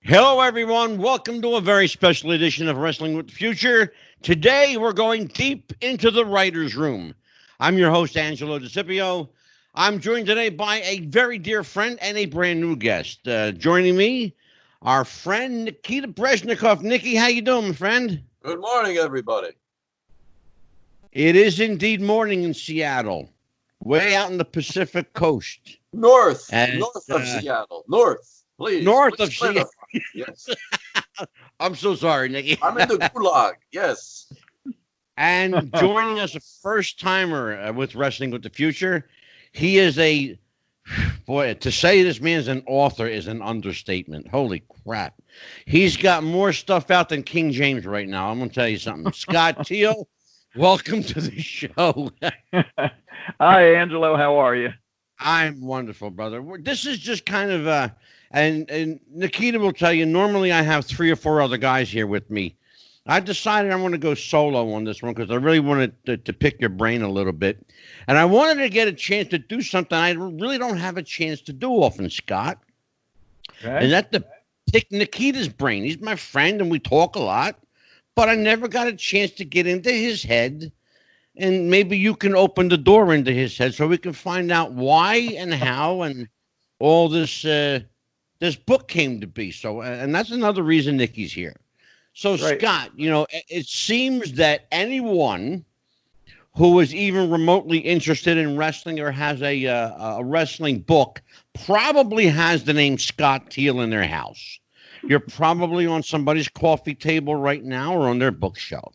Hello, everyone. Welcome to a very special edition of Wrestling with the Future. Today, we're going deep into the writer's room. I'm your host, Angelo DeCipio. I'm joined today by a very dear friend and a brand new guest. Joining me, our friend Nikita Breznikov. Nikki, how you doing, my friend? Good morning, everybody. It is indeed morning in Seattle, way out in the Pacific Coast. North of Seattle. North, please. North of Seattle. Yes. I'm so sorry, Nikki. I'm in the gulag. Yes. And joining us, a first-timer with Wrestling with the Future. He is boy, to say this man's an author is an understatement. Holy crap. He's got more stuff out than King James right now. I'm going to tell you something. Scott Teal, welcome to the show. Hi, Angelo. How are you? I'm wonderful, brother. This is just kind of and Nikita will tell you, normally I have 3 or 4 other guys here with me. I decided I want to go solo on this one because I really wanted to pick your brain a little bit. And I wanted to get a chance to do something I really don't have a chance to do often, Scott. Okay. And that's to pick Nikita's brain. He's my friend and we talk a lot, but I never got a chance to get into his head. And maybe you can open the door into his head so we can find out why and how and all this this book came to be. So, and that's another reason Nikki's here. So, right. Scott, it seems that anyone who is even remotely interested in wrestling or has a wrestling book probably has the name Scott Teal in their house. You're probably on somebody's coffee table right now or on their bookshelf.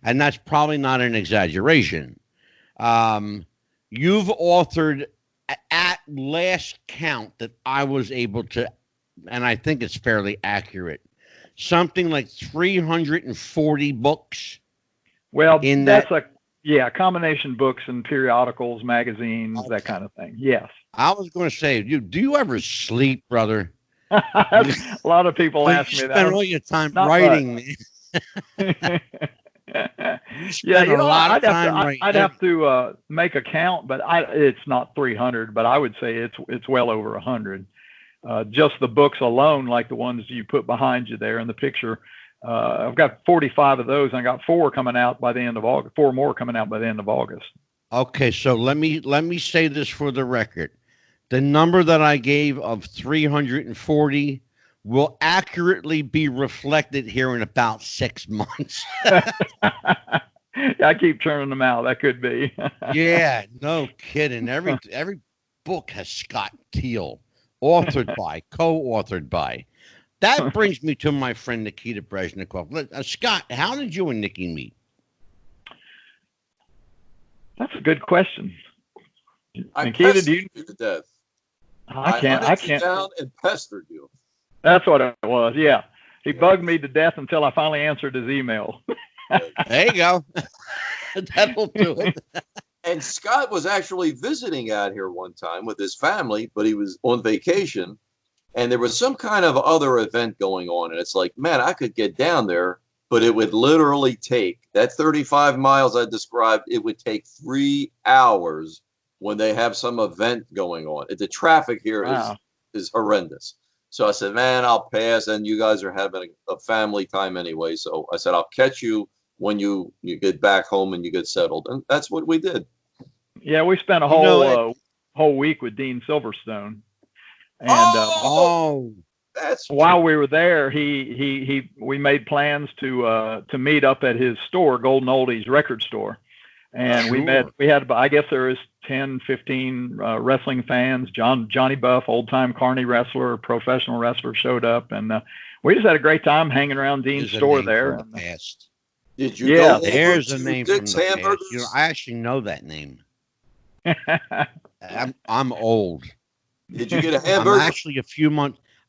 And that's probably not an exaggeration. You've authored, at last count that I was able to, and I think it's fairly accurate, something like 340 books. Well, that's a combination books and periodicals, magazines, okay. That kind of thing. Yes. I was going to say, do you ever sleep, brother? A lot of people ask me that. You spend all your time writing. I'd have to make a count, but it's not 300, but I would say it's well over 100. Just the books alone, like the ones you put behind you there in the picture. I've got 45 of those, and I got 4 coming out by the end of August. 4 more coming out by the end of August. Okay, so let me say this for the record: the number that I gave of 340 will accurately be reflected here in about 6 months. I keep turning them out. That could be. Yeah, no kidding. Every book has Scott Teal, authored by, co-authored by. That brings me to my friend Nikita Breznikov. Scott, how did you and Nikki meet? That's a good question. Nikita, do you to death? I can't down and pestered you. That's what it was. Yeah, he bugged me to death until I finally answered his email. There you go. That'll do it. And Scott was actually visiting out here one time with his family, but he was on vacation, and there was some kind of other event going on. And it's like, man, I could get down there, but it would literally take that 35 miles I described. It would take 3 hours when they have some event going on. The traffic here is horrendous. So I said, man, I'll pass. And you guys are having a family time anyway. So I said, I'll catch you when you get back home and you get settled. And that's what we did. Yeah, we spent a whole week with Dean Silverstone. And that's while we were there, we made plans to meet up at his store, Golden Oldies Record Store. And we had, I guess there was 10, 15 wrestling fans. Johnny Buff, old-time Carney wrestler, professional wrestler, showed up. And we just had a great time hanging around Dean's store there. Did you go there's a name from the past. I actually know that name. I'm old. Did you get a hamburger?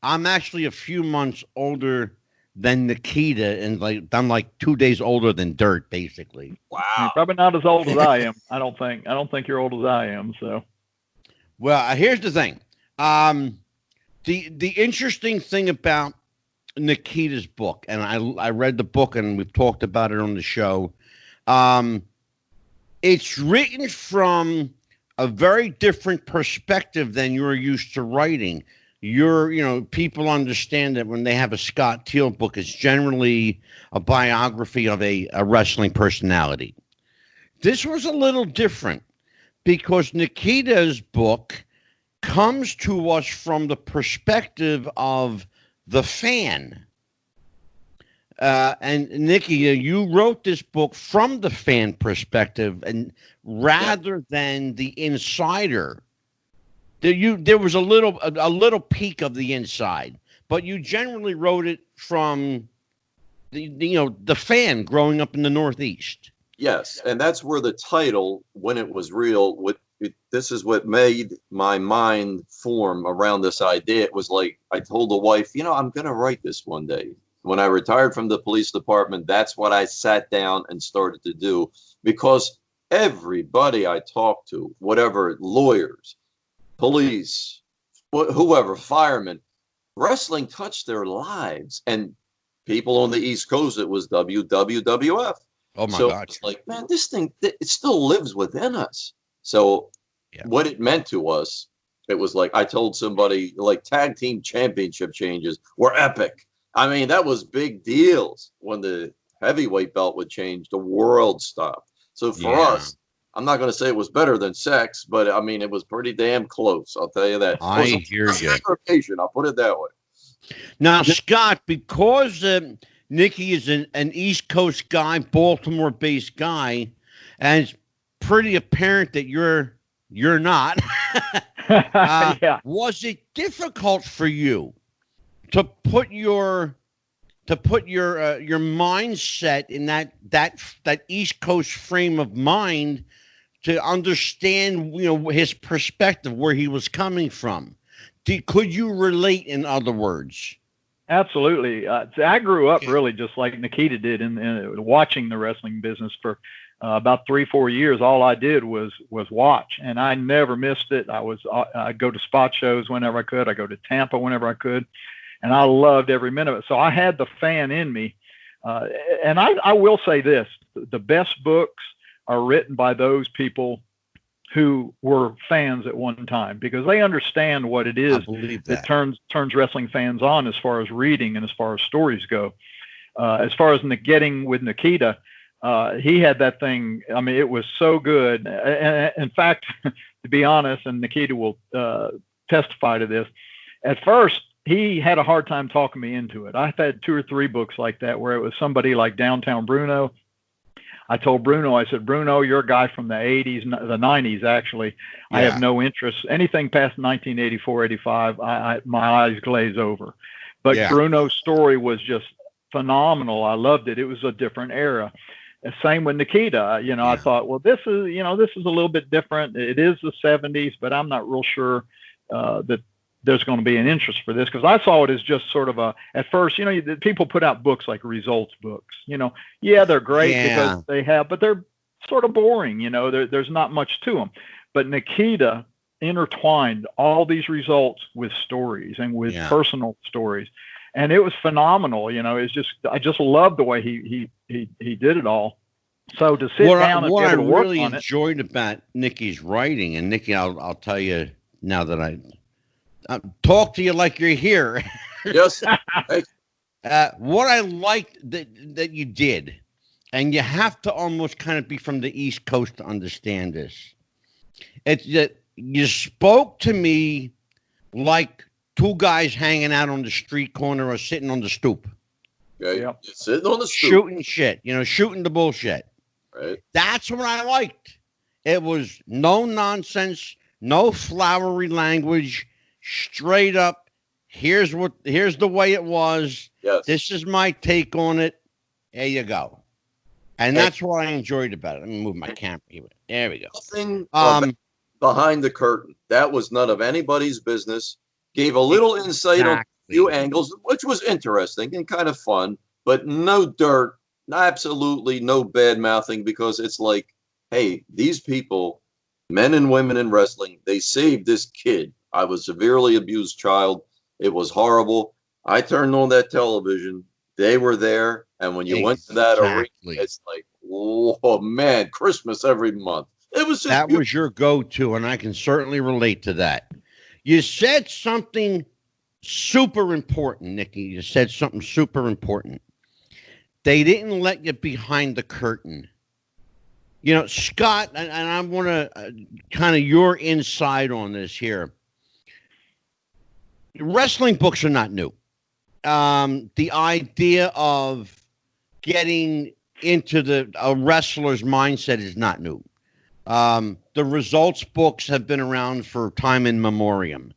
I'm actually a few months older than Nikita, and I'm like 2 days older than dirt, basically. Wow. You're probably not as old as I am. I don't think you're old as I am. So. Well, here's the thing. The interesting thing about Nikita's book, and I read the book, and we've talked about it on the show. It's written from a very different perspective than you're used to writing. people understand that when they have a Scott Teal book, it's generally a biography of a wrestling personality. This was a little different because Nikita's book comes to us from the perspective of the fan. And Nikki, you wrote this book from the fan perspective, and rather than the insider. There was a little peek of the inside, but you generally wrote it from the fan growing up in the Northeast. Yes, and that's where the title, When It Was Real, this is what made my mind form around this idea. It was like I told the wife, I'm going to write this one day. When I retired from the police department, that's what I sat down and started to do, because everybody I talked to, whatever, lawyers, police, whoever, firemen, wrestling touched their lives. And people on the East Coast, it was WWF. Oh my God. It's like, man, this thing, it still lives within us. So what it meant to us, it was like, I told somebody, like, tag team championship changes were epic. I mean, that was big deals. When the heavyweight belt would change, the world stopped. So for us, I'm not going to say it was better than sex, but I mean, it was pretty damn close. I'll tell you that. I hear you. I'll put it that way. Now, Scott, because Nikki is an East Coast guy, Baltimore-based guy, and it's pretty apparent that you're not. Was it difficult for you to put your mindset in that East Coast frame of mind, to understand, his perspective, where he was coming from? Could you relate, in other words? Absolutely. I grew up really just like Nikita did in watching the wrestling business for about 3-4 years. All I did was watch, and I never missed it. I'd go to spot shows whenever I could. I go to Tampa whenever I could, and I loved every minute of it. So I had the fan in me. And I will say this, the best books are written by those people who were fans at one time, because they understand what it is that turns wrestling fans on, as far as reading and as far as stories go. As far as getting with Nikita, he had that thing. I mean, it was so good. And in fact, to be honest, and Nikita will testify to this, at first he had a hard time talking me into it. I've had 2 or 3 books like that where it was somebody like Downtown Bruno. I told Bruno, I said, Bruno, you're a guy from the 80s, the 90s, actually. Yeah. I have no interest. Anything past 1984, 85, my eyes glaze over. But Bruno's story was just phenomenal. I loved it. It was a different era. Same with Nikita. I thought, well, this is a little bit different. It is the 70s, but I'm not real sure that there's going to be an interest for this, because I saw it as just sort of at first, people put out books like results books, they're great because they have, but they're sort of boring, there's not much to them. But Nikita intertwined all these results with stories and with personal stories. And it was phenomenal. I just loved the way he did it all. So to sit down and what be able to work on it. What I really enjoyed about Nikki's writing, and Nikki, I'll tell you now that I talk to you like you're here. Yes. What I liked that you did, and you have to almost kind of be from the East Coast to understand this, it's that you spoke to me like 2 guys hanging out on the street corner or sitting on the stoop. Okay. Yep. Sitting on the stoop. Shooting shit, shooting the bullshit. Right. That's what I liked. It was no nonsense, no flowery language. Straight up, here's the way it was. Yes. This is my take on it. There you go. And that's what I enjoyed about it. Let me move my camera here. There we go. Nothing behind the curtain. That was none of anybody's business. Gave a little insight on a few angles, which was interesting and kind of fun, but no dirt, absolutely no bad mouthing, because it's like, hey, these people, men and women in wrestling, they saved this kid. I was a severely abused child. It was horrible. I turned on that television. They were there. And when you went to that arena, it's like, oh, man, Christmas every month. It was was your go-to, and I can certainly relate to that. You said something super important, Nikki. You said something super important. They didn't let you behind the curtain. You know, Scott, and I want to kind of your insight on this here. Wrestling books are not new. The idea of getting into a wrestler's mindset is not new. The results books have been around for time in memoriam.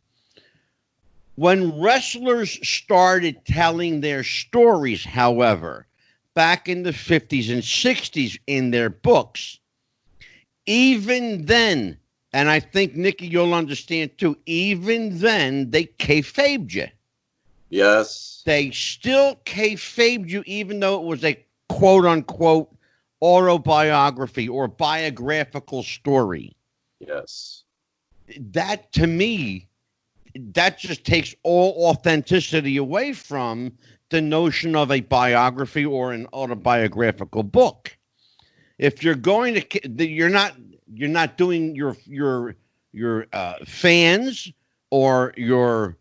When wrestlers started telling their stories, however, back in the 50s and 60s in their books, even then, and I think, Nikki, you'll understand too, even then, they kayfabed you. Yes. They still kayfabed you, even though it was a quote-unquote autobiography or biographical story. Yes. That, to me, that just takes all authenticity away from the notion of a biography or an autobiographical book. If you're going to, you're not doing your fans or your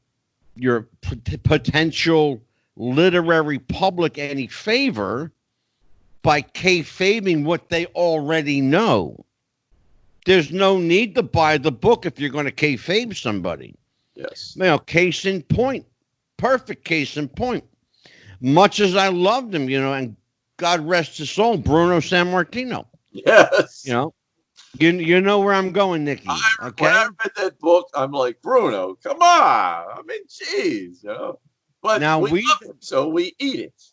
potential literary public any favor by kayfabing what they already know. There's no need to buy the book if you're going to kayfabe somebody. Yes. You know, case in point. Perfect case in point. Much as I loved him, you know, and God rest his soul, Bruno Sammartino. Yes. You know, you know where I'm going, Nikki. Okay. When I read that book, I'm like, Bruno, come on. I mean, geez, you know. But Now we love him, so we eat it.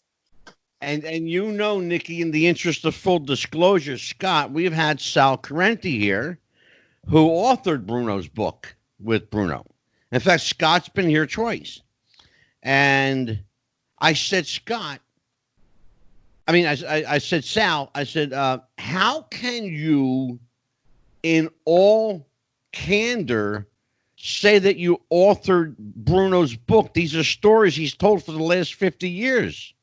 And you know, Nikki, in the interest of full disclosure, Scott, we've had Sal Carenti here, who authored Bruno's book with Bruno. In fact, Scott's been here twice. And I said, Scott, I said, Sal, I said, how can you, in all candor, say that you authored Bruno's book? These are stories he's told for the last 50 years.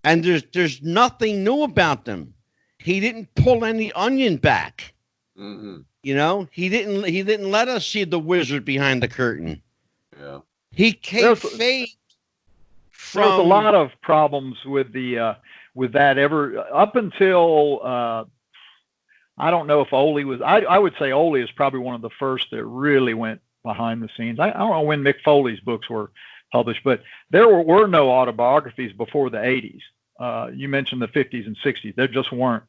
And there's nothing new about them. He didn't pull any onion back. Mm-hmm. You know, he didn't let us see the wizard behind the curtain. Yeah. He kayfabed from. There's a lot of problems with the with that up until I don't know if Ole was. I would say Ole is probably one of the first that really went behind the scenes. I don't know when Mick Foley's books were published, but there were no autobiographies before the 80s. You mentioned the 50s and 60s. There just weren't.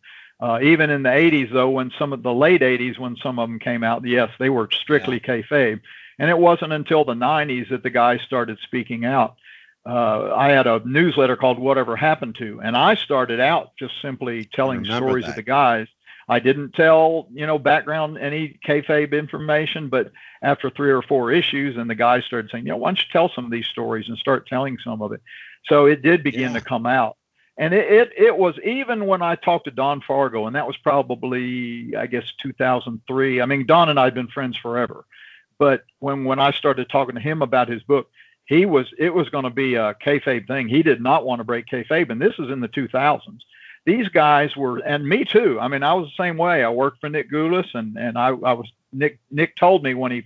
Even in the 80s, though, when some of the late 80s, when some of them came out, yes, they were strictly kayfabe. And it wasn't until the 90s that the guys started speaking out. I had a newsletter called Whatever Happened To, and I started out just simply telling stories of the guys. I didn't tell, background, any kayfabe information, but after 3 or 4 issues, and the guys started saying, why don't you tell some of these stories and start telling some of it? So it did begin to come out. And it was, even when I talked to Don Fargo, and that was probably, I guess, 2003. I mean, Don and I had been friends forever. But when I started talking to him about his book, it was going to be a kayfabe thing. He did not want to break kayfabe. And this is in the 2000s. These guys were, and me too. I mean, I was the same way. I worked for Nick Goulas, and I was, Nick told me when he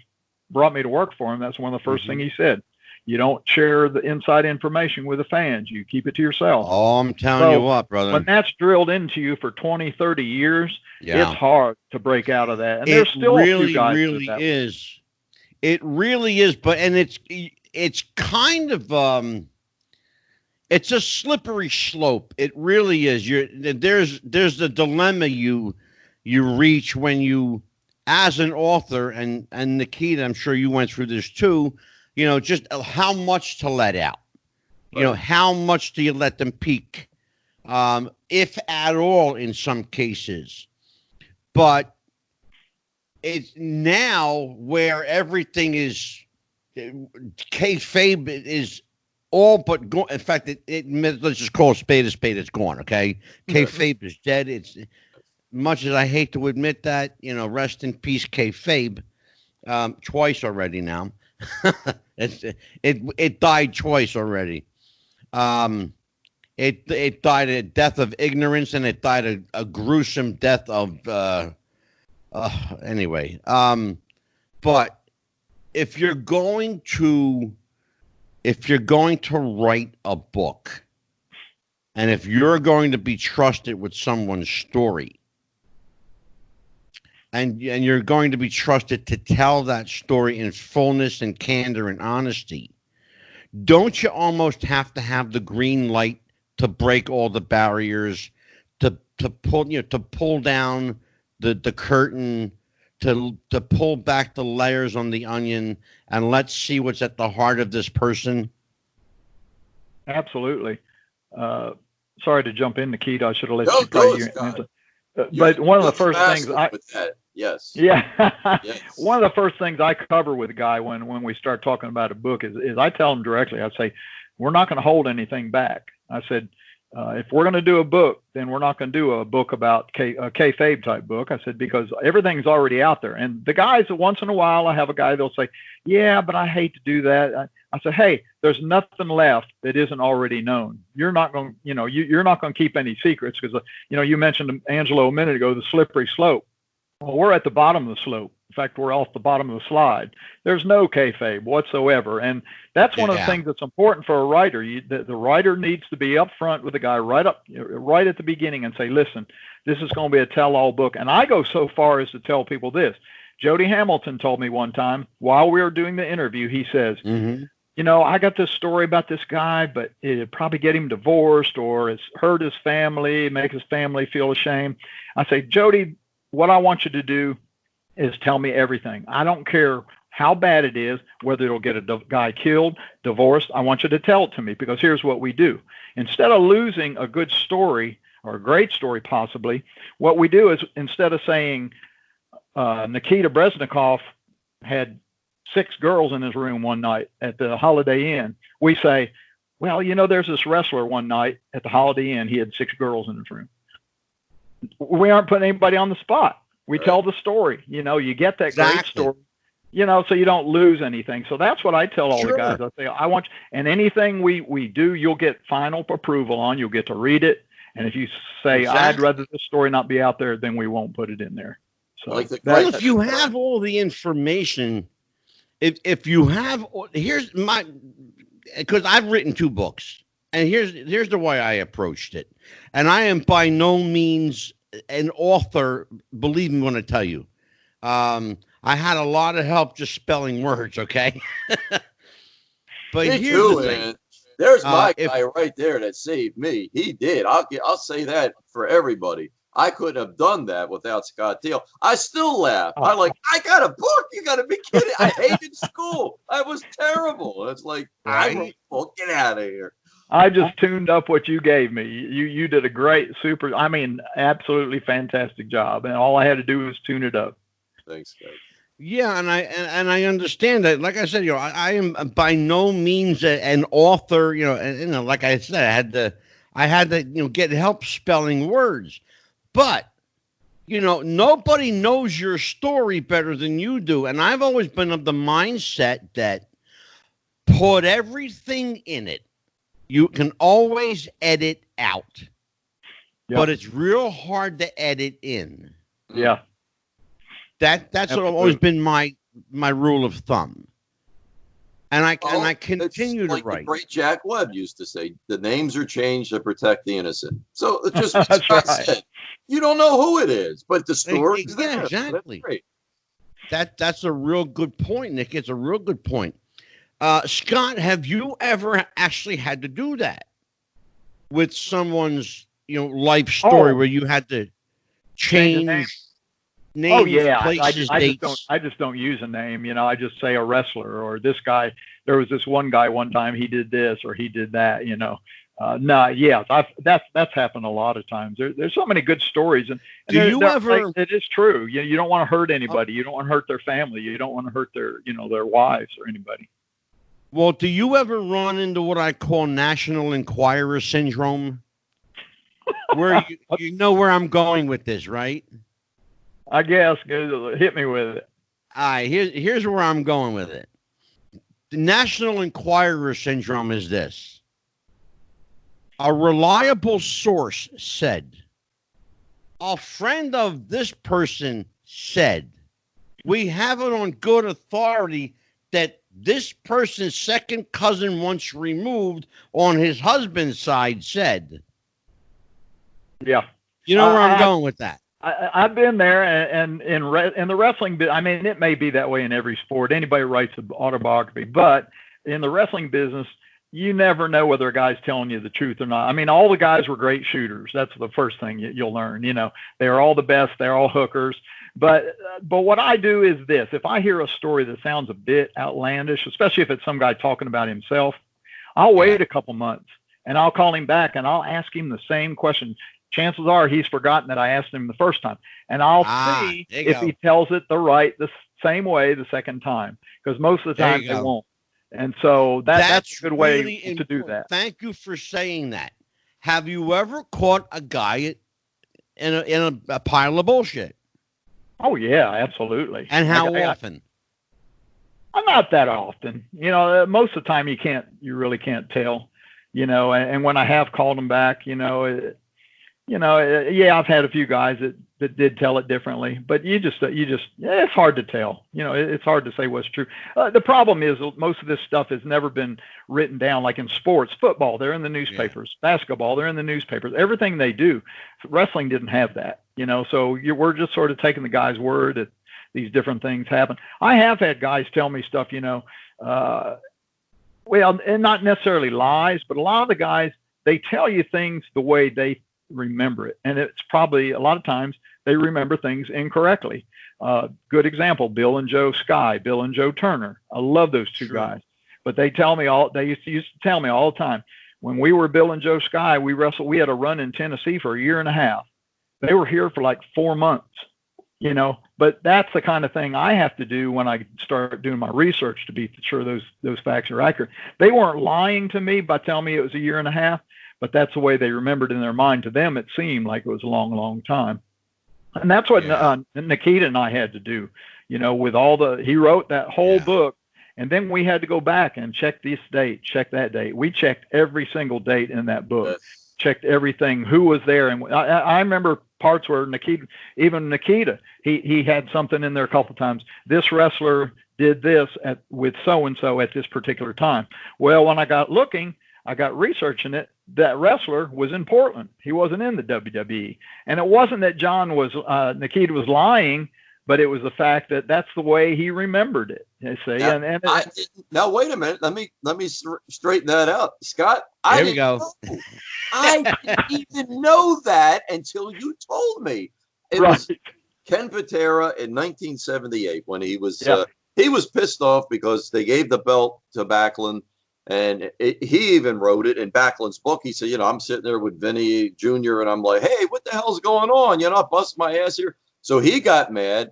brought me to work for him, that's one of the first things he said. You don't share the inside information with the fans. You keep it to yourself. Oh, I'm telling you what, brother. When that's drilled into you for 20, 30 years, it's hard to break out of that. And there's still really, a few guys really is. It really is. But, and it's kind of, it's a slippery slope. It really is. There's the dilemma you reach when you, as an author, and Nikita, I'm sure you went through this too, just how much to let out. Right. How much do you let them peak? If at all in some cases. But it's now where everything is, kayfabe is all but gone. In fact, let's just call a spade. It's gone, okay? Kayfabe is dead. It's, much as I hate to admit that, rest in peace, kayfabe, twice already now. It died twice already. It died a death of ignorance, and it died a gruesome death of anyway. But if you're going to if you're going to write a book, and if you're going to be trusted with someone's story, and you're going to be trusted to tell that story in fullness and candor and honesty, don't you almost have to have the green light to break all the barriers, to pull down the curtain, to pull back the layers on the onion, and let's see what's at the heart of this person? Absolutely. Sorry to jump in, Nikita. I should have let No, you tell your answer. But one of the first things yes. Yeah. Yes. One of the first things I cover with a guy when we start talking about a book is I tell him directly, I say, we're not going to hold anything back. I said, if we're going to do a book, then we're not going to do a book about a kayfabe type book. I said, because everything's already out there. And the guys, once in a while, I have a guy, they'll say, yeah, but I hate to do that. I said, hey, there's nothing left that isn't already known. You're not going to, you're not going to keep any secrets because, you mentioned Angelo a minute ago, the slippery slope. Well, we're at the bottom of the slope. In fact, we're off the bottom of the slide. There's no kayfabe whatsoever. And that's one of the things that's important for a writer. The writer needs to be upfront with the guy right at the beginning and say, listen, this is going to be a tell-all book. And I go so far as to tell people this. Jody Hamilton told me one time while we were doing the interview, he says, I got this story about this guy, but it'd probably get him divorced or it's hurt his family, make his family feel ashamed. I say, Jody, what I want you to do is tell me everything. I don't care how bad it is, whether it'll get a guy killed, divorced. I want you to tell it to me because here's what we do. Instead of losing a good story or a great story possibly, what we do is instead of saying Nikita Breznikov had 6 girls in his room one night at the Holiday Inn, we say, well, there's this wrestler one night at the Holiday Inn. He had 6 girls in his room. We aren't putting anybody on the spot. We tell the story. You get that great story, so you don't lose anything. So that's what I tell all the guys. I say, I want you, and anything we do, you'll get final approval on. You'll get to read it. And if you say, I'd rather this story not be out there, then we won't put it in there. So if you have all the information, if you have, here's because I've written 2 books. And here's the way I approached it. And I am by no means an author, believe me when I tell you. I had a lot of help just spelling words, okay? But here's the thing. There's my guy right there that saved me. He did. I'll say that for everybody. I couldn't have done that without Scott Teal. I still laugh. I'm like, I got a book. You got to be kidding. I hated school. I was terrible. It's like, I wrote a book. Get out of here. I just tuned up what you gave me. You did a great, absolutely fantastic job. And all I had to do was tune it up. Thanks, guys. Yeah, and I understand that. Like I said, I am by no means an author. And like I said, I had to get help spelling words. But nobody knows your story better than you do. And I've always been of the mindset that put everything in it. You can always edit out, but it's real hard to edit in. Yeah. That's always been my rule of thumb. And I continue to write. The great Jack Webb used to say, the names are changed to protect the innocent. So it's just what Scott said. You don't know who it is, but the story is there. Exactly. That's a real good point, Nick. It's a real good point. Scott, have you ever actually had to do that with someone's, life story where you had to change names, places, dates? I just don't use a name. I just say a wrestler or this guy. There was this one guy one time he did this or he did that. That's happened a lot of times. There's so many good stories, and do you ever? It is true. You don't want to hurt anybody. You don't want to hurt their family. You don't want to hurt their their wives or anybody. Well, do you ever run into what I call National Enquirer syndrome? Where you know where I'm going with this, right? I guess. Hit me with it. All right, here's where I'm going with it. The National Enquirer syndrome is this. A reliable source said, a friend of this person said, we have it on good authority that this person's second cousin once removed on his husband's side said. Yeah. You know where I'm going with that. I've been there, and in the wrestling, I mean, it may be that way in every sport. Anybody writes an autobiography, but in the wrestling business, you never know whether a guy's telling you the truth or not. I mean, all the guys were great shooters. That's the first thing you'll learn. You know, they're all the best. They're all hookers. But what I do is this: if I hear a story that sounds a bit outlandish, especially if it's some guy talking about himself, I'll wait a couple months and I'll call him back and I'll ask him the same question. Chances are he's forgotten that I asked him the first time, and I'll see if he tells it the same way the second time, because most of the time they won't. And so that's a good way to do that. Thank you for saying that. Have you ever caught a guy in a pile of bullshit? Oh yeah, absolutely. And how often? Not that often. You know, most of the time you really can't tell. You know, and when I have called him back, I've had a few guys that did tell it differently, but it's hard to tell. You know, it's hard to say what's true. The problem is most of this stuff has never been written down. Like in sports, football, they're in the newspapers. Basketball, they're in the newspapers. Everything they do. Wrestling didn't have that. You know, so we're just sort of taking the guy's word that these different things happen. I have had guys tell me stuff, well, and not necessarily lies, but a lot of the guys, they tell you things the way they remember it, and it's probably a lot of times they remember things incorrectly. Good example: Bill and Joe Sky, Bill and Joe Turner. I love those two guys, but they used to tell me all the time, when we were Bill and Joe Sky, we wrestled. We had a run in Tennessee for a year and a half. They were here for like 4 months, but that's the kind of thing I have to do when I start doing my research to be sure those facts are accurate. They weren't lying to me by telling me it was a year and a half, but that's the way they remembered in their mind. To them, it seemed like it was a long, long time. And that's what Nikita and I had to do, with he wrote that whole book, and then we had to go back and check this date, check that date. We checked every single date in that book, checked everything, who was there. And I remember parts where Nikita, he had something in there a couple of times. This wrestler did this with so-and-so at this particular time. Well, when I got researching it, that wrestler was in Portland. He wasn't in the WWE. And it wasn't that Nikita was lying, but it was the fact that that's the way he remembered it. You see? Now, wait a minute. Let me straighten that out. Scott, I didn't even know that until you told me. It was Ken Patera in 1978 when he was pissed off because they gave the belt to Backlund. And he even wrote it in Backlund's book. He said, I'm sitting there with Vinny Jr. and I'm like, hey, what the hell's going on? I bust my ass here. So he got mad.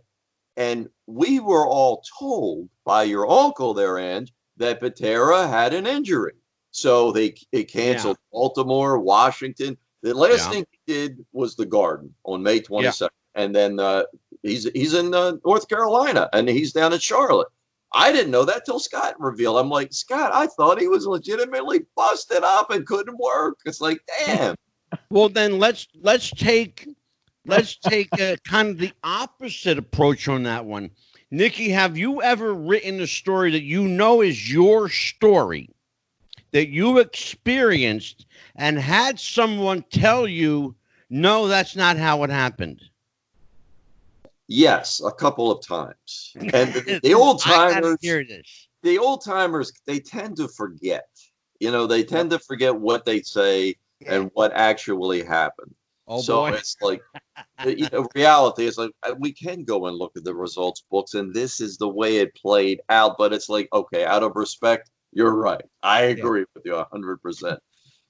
And we were all told by your uncle there, Ange, that Patera had an injury. So they canceled Baltimore, Washington. The last thing he did was the Garden on May 22nd. Yeah. And then he's in North Carolina, and he's down in Charlotte. I didn't know that till Scott revealed. I'm like, Scott, I thought he was legitimately busted up and couldn't work. It's like, damn. Well, then let's take kind of the opposite approach on that one. Nikki, have you ever written a story that is your story, that you experienced, and had someone tell you, no, that's not how it happened? Yes, a couple of times. And the old timers, they tend to forget. They tend to forget what they say and what actually happened. Oh, so boy. It's like, reality is like, we can go and look at the results books, and this is the way it played out. But it's like, okay, out of respect, you're right. I agree with you 100%.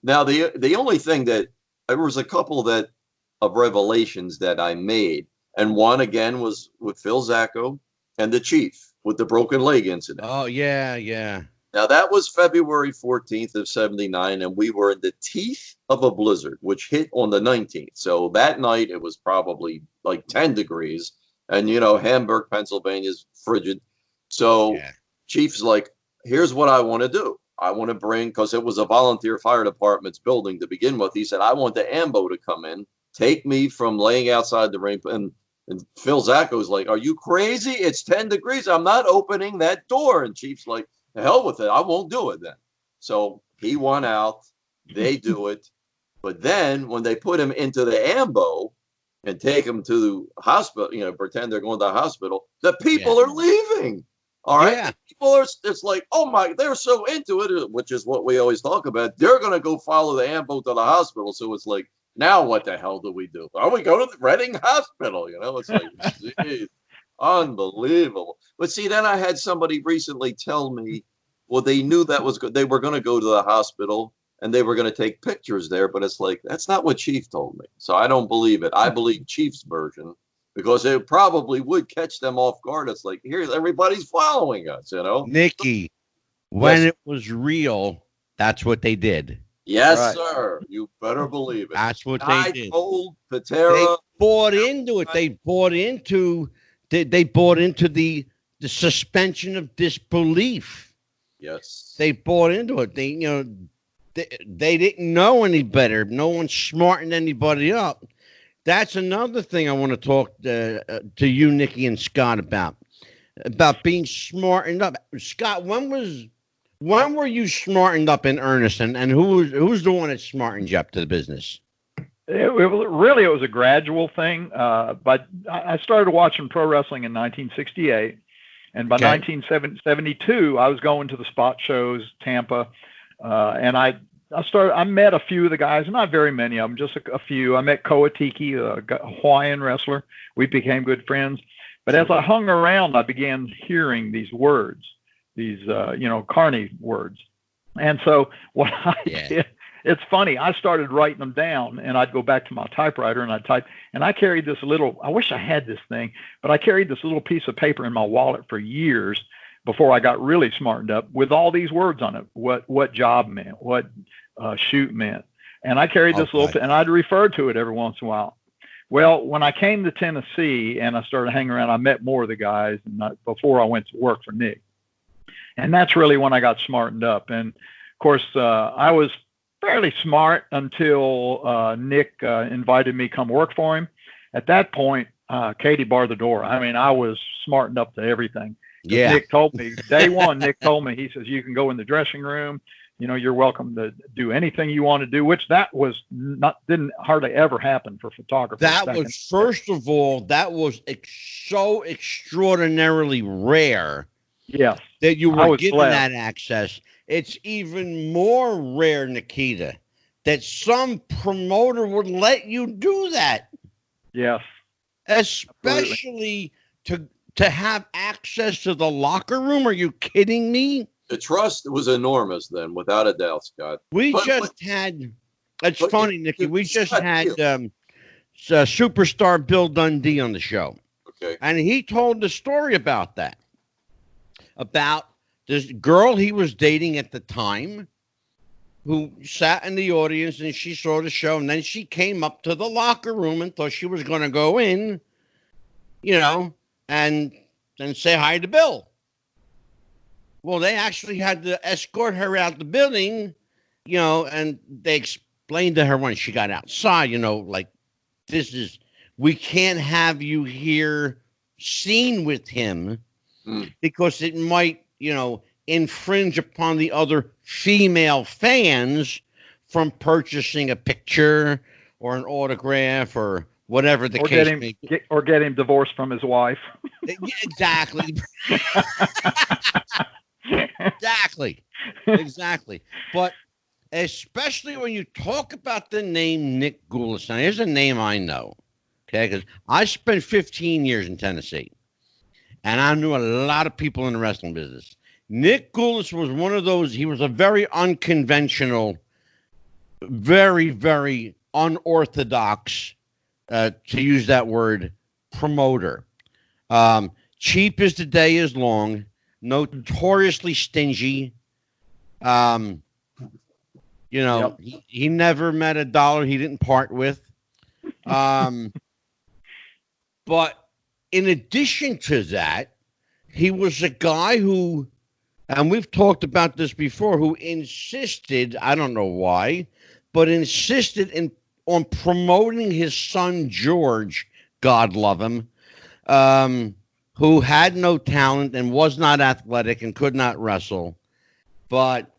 Now, the only thing that there was a couple of revelations that I made. And one, again, was with Phil Zacco and the Chief with the broken leg incident. Oh, yeah. Now, that was February 14th of 79, and we were in the teeth of a blizzard, which hit on the 19th. So that night, it was probably like 10 degrees. And, Hamburg, Pennsylvania is frigid. So Chief's like, here's what I want to do. I want to bring, because it was a volunteer fire department's building to begin with. He said, I want the AMBO to come in, take me from laying outside the ring. And Phil Zacco's like, are you crazy? It's 10 degrees. I'm not opening that door. And Chief's like, the hell with it. I won't do it then. So he won out. They do it. But then when they put him into the AMBO and take him to the hospital, pretend they're going to the hospital, the people are leaving. All right. Yeah. People are, it's like, oh my, they're so into it, which is what we always talk about. They're going to go follow the AMBO to the hospital. So it's like, now what the hell do we do? Oh, we go to the Reading Hospital. It's like, geez, unbelievable. But see, then I had somebody recently tell me, well, they knew that was good. They were going to go to the hospital and they were going to take pictures there. But it's like, that's not what Chief told me. So I don't believe it. I believe Chief's version, because it probably would catch them off guard. It's like, here, everybody's following us, Nikki, when it was real, that's what they did. Yes, sir. You better believe it. That's what they did. Told Patera. They bought into it. They bought into the suspension of disbelief. Yes. They bought into it. They didn't know any better. No one smartened anybody up. That's another thing I want to talk to you, Nikki, and Scott about being smartened up. Scott, when were you smartened up in earnest, and who's the one that smartened you up to the business? It was a gradual thing, but I started watching pro wrestling in 1968, and by 1972, I was going to the spot shows, Tampa, and I met a few of the guys, not very many of them, just a few. I met Koatiki, a Hawaiian wrestler. We became good friends. But as I hung around, I began hearing these words, these, carny words. And so what I did, it's funny, I started writing them down, and I'd go back to my typewriter and I'd type, and I carried this I wish I had this thing, but I carried this little piece of paper in my wallet for years before I got really smartened up with all these words on it, what job meant, what shoot meant. And I carried this and I'd refer to it every once in a while. Well, when I came to Tennessee and I started hanging around, I met more of the guys before I went to work for Nick. And that's really when I got smartened up. And of course, I was fairly smart until Nick invited me to come work for him. At that point, Katie barred the door. I mean, I was smartened up to everything. Yeah. Nick told me, day one, he says, you can go in the dressing room. You're welcome to do anything you want to do, which didn't hardly ever happen for photographers. That was, first of all, that was so extraordinarily rare. Yes. That you were given that access. It's even more rare, Nikita, that some promoter would let you do that. Yes. Especially to have access to the locker room. Are you kidding me? The trust was enormous then, without a doubt, Scott. It's funny, Nikki. We just had superstar Bill Dundee on the show. Okay. And he told the story about that. About this girl he was dating at the time who sat in the audience and she saw the show. And then she came up to the locker room and thought she was going to go in, and say hi to Bill. Well, they actually had to escort her out the building, and they explained to her when she got outside, like, we can't have you here seen with him because it might, infringe upon the other female fans from purchasing a picture or an autograph or whatever the case may be. Or get him divorced from his wife. Exactly. Exactly. But especially when you talk about the name Nick Gulas. Now, here's a name I know, okay? Because I spent 15 years in Tennessee, and I knew a lot of people in the wrestling business. Nick Gulas was one of those. He was a very unconventional, very, very unorthodox, to use that word, promoter. Cheap as the day is long. Notoriously stingy. He never met a dollar he didn't part with. But in addition to that, he was a guy who, and we've talked about this before, who insisted, I don't know why, but insisted on promoting his son George, God love him, who had no talent and was not athletic and could not wrestle. but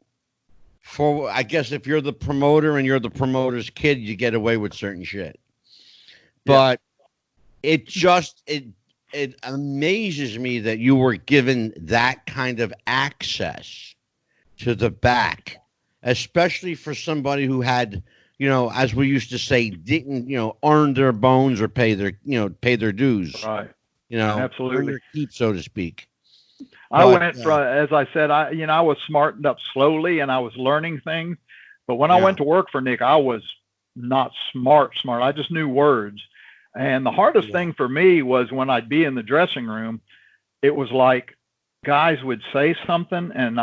I guess if you're the promoter and you're the promoter's kid, you get away with certain shit. But it amazes me that you were given that kind of access to the back, especially for somebody who had, as we used to say, didn't, earn their bones or pay their dues. Right. Absolutely. Earn their keep, so to speak. I went from, as I said, I was smartened up slowly and I was learning things. But when I went to work for Nick, I was not smart. I just knew words. And the hardest thing for me was when I'd be in the dressing room, it was like guys would say something and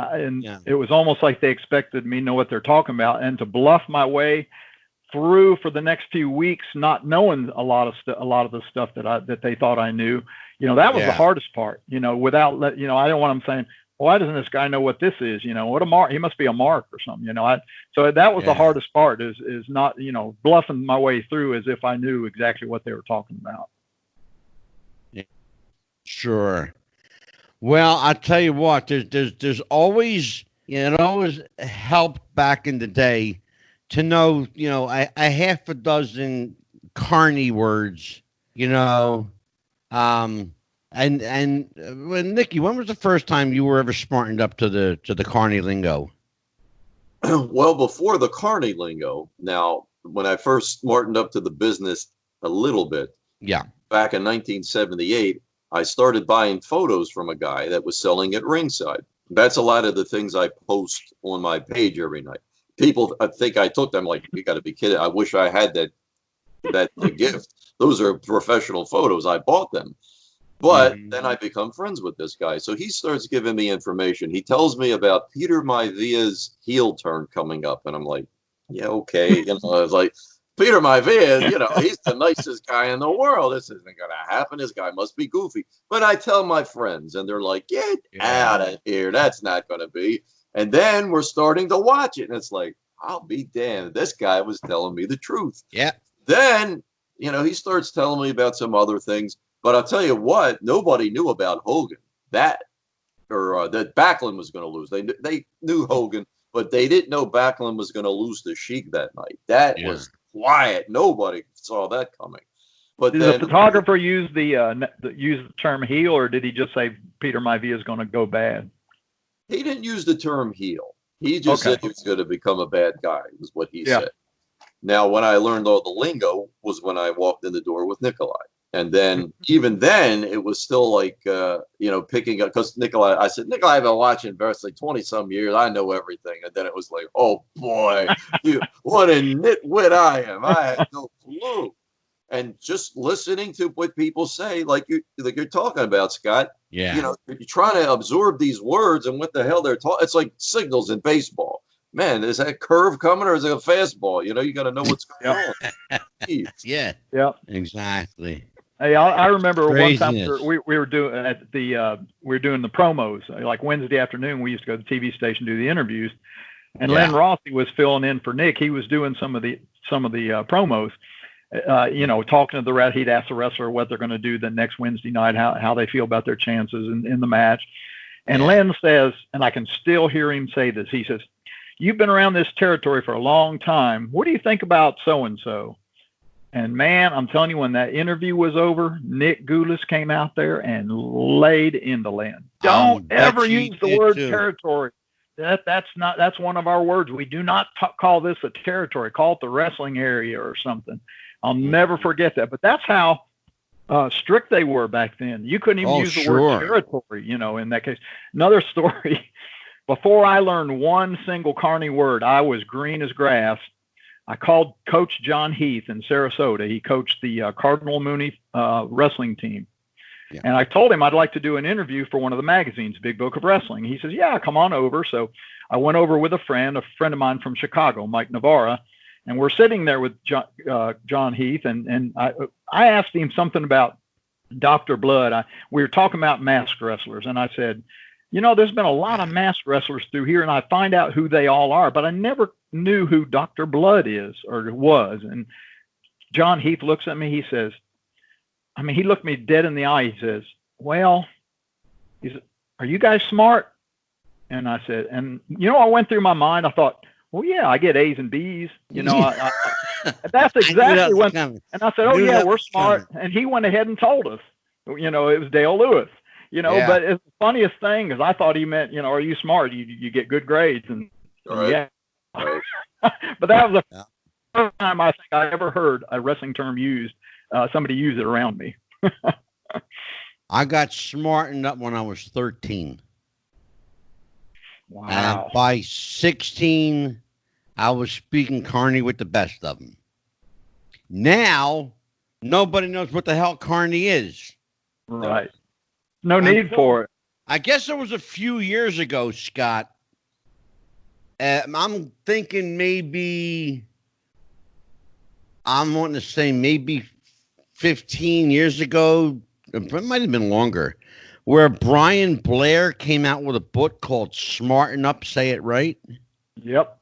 it was almost like they expected me to know what they're talking about, and to bluff my way through for the next few weeks, not knowing a lot of the stuff that they thought I knew. That was the hardest part, without I don't want them saying, why doesn't this guy know what this is? What a mark, he must be a mark or something, so that was the hardest part is not, bluffing my way through as if I knew exactly what they were talking about. Sure. Well, I'll tell you what, there's always, it always helped back in the day to know, a half a dozen carny words, and when Nikki, when was the first time you were ever smartened up to the carny lingo? Well, before the carny lingo. Now, when I first smartened up to the business a little bit, back in 1978, I started buying photos from a guy that was selling at ringside. That's a lot of the things I post on my page every night. People, I think I took them like, you got to be kidding. I wish I had that gift. Those are professional photos. I bought them. But then I become friends with this guy. So he starts giving me information. He tells me about Peter Maivia's heel turn coming up. And I'm like, yeah, okay. I was like, Peter Maivia, he's the nicest guy in the world. This isn't going to happen. This guy must be goofy. But I tell my friends, and they're like, get out of here. That's not going to be. And then we're starting to watch it. And it's like, I'll be damned. This guy was telling me the truth. Yeah. Then, he starts telling me about some other things. But I'll tell you what, nobody knew about Hogan. That Backlund was going to lose. They knew Hogan, but they didn't know Backlund was going to lose to Sheik that night. That was quiet. Nobody saw that coming. But did the photographer use the term heel, or did he just say Peter Maivia is going to go bad? He didn't use the term heel. He just said he was going to become a bad guy, was what he said. Now, when I learned all the lingo was when I walked in the door with Nikolai. And then, even then, it was still like, picking up, because I said, Nikolai, I've been watching wrestling 20-some years. I know everything. And then it was like, oh, boy, what a nitwit I am. I had no clue. And just listening to what people say, like you're talking about, Scott, you're trying to absorb these words and what the hell they're talking. It's like signals in baseball. Man, is that a curve coming or is it a fastball? You got to know what's going on. Yeah, exactly. Hey, I remember one time we were doing the promos, like Wednesday afternoon. We used to go to the TV station do the interviews, and Len Rossi was filling in for Nick. He was doing some of the promos, talking to the rest. He'd ask the wrestler what they're going to do the next Wednesday night, how they feel about their chances in the match. And Len says, and I can still hear him say this. He says, "You've been around this territory for a long time. What do you think about so and so?" And man, I'm telling you, when that interview was over, Nick Goulas came out there and laid into Len. Don't ever use the word territory. That's one of our words. We do not call this a territory. Call it the wrestling area or something. I'll never forget that. But that's how strict they were back then. You couldn't even use the word territory, in that case. Another story. Before I learned one single carny word, I was green as grass. I called Coach John Heath in Sarasota. He coached the Cardinal Mooney wrestling team. Yeah. And I told him I'd like to do an interview for one of the magazines, Big Book of Wrestling. He says, yeah, come on over. So I went over with a friend of mine from Chicago, Mike Navarra, and we're sitting there with John Heath. And I asked him something about Dr. Blood. We were talking about masked wrestlers. And I said, there's been a lot of masked wrestlers through here, and I find out who they all are, but I never knew who Dr. Blood is or was. And John Heath looks at me. He says, he looked me dead in the eye. He says, well, are you guys smart? And I said, and I went through my mind. I thought, well, yeah, I get A's and B's. That's exactly when. And I said, oh yeah, we're smart. And he went ahead and told us. It was Dale Lewis. Yeah. But it's the funniest thing is I thought he meant, are you smart? You get good grades. And Right. yeah. Right. But that was the first time I think I ever heard a wrestling term used. Somebody use it around me. I got smartened up when I was 13. Wow. And by 16, I was speaking Carney with the best of them. Now, nobody knows what the hell Carney is. Right. No need for it. I guess it was a few years ago, Scott. I'm thinking I'm wanting to say maybe 15 years ago. It might have been longer. Where Brian Blair came out with a book called Smarten Up, Say It Right. Yep.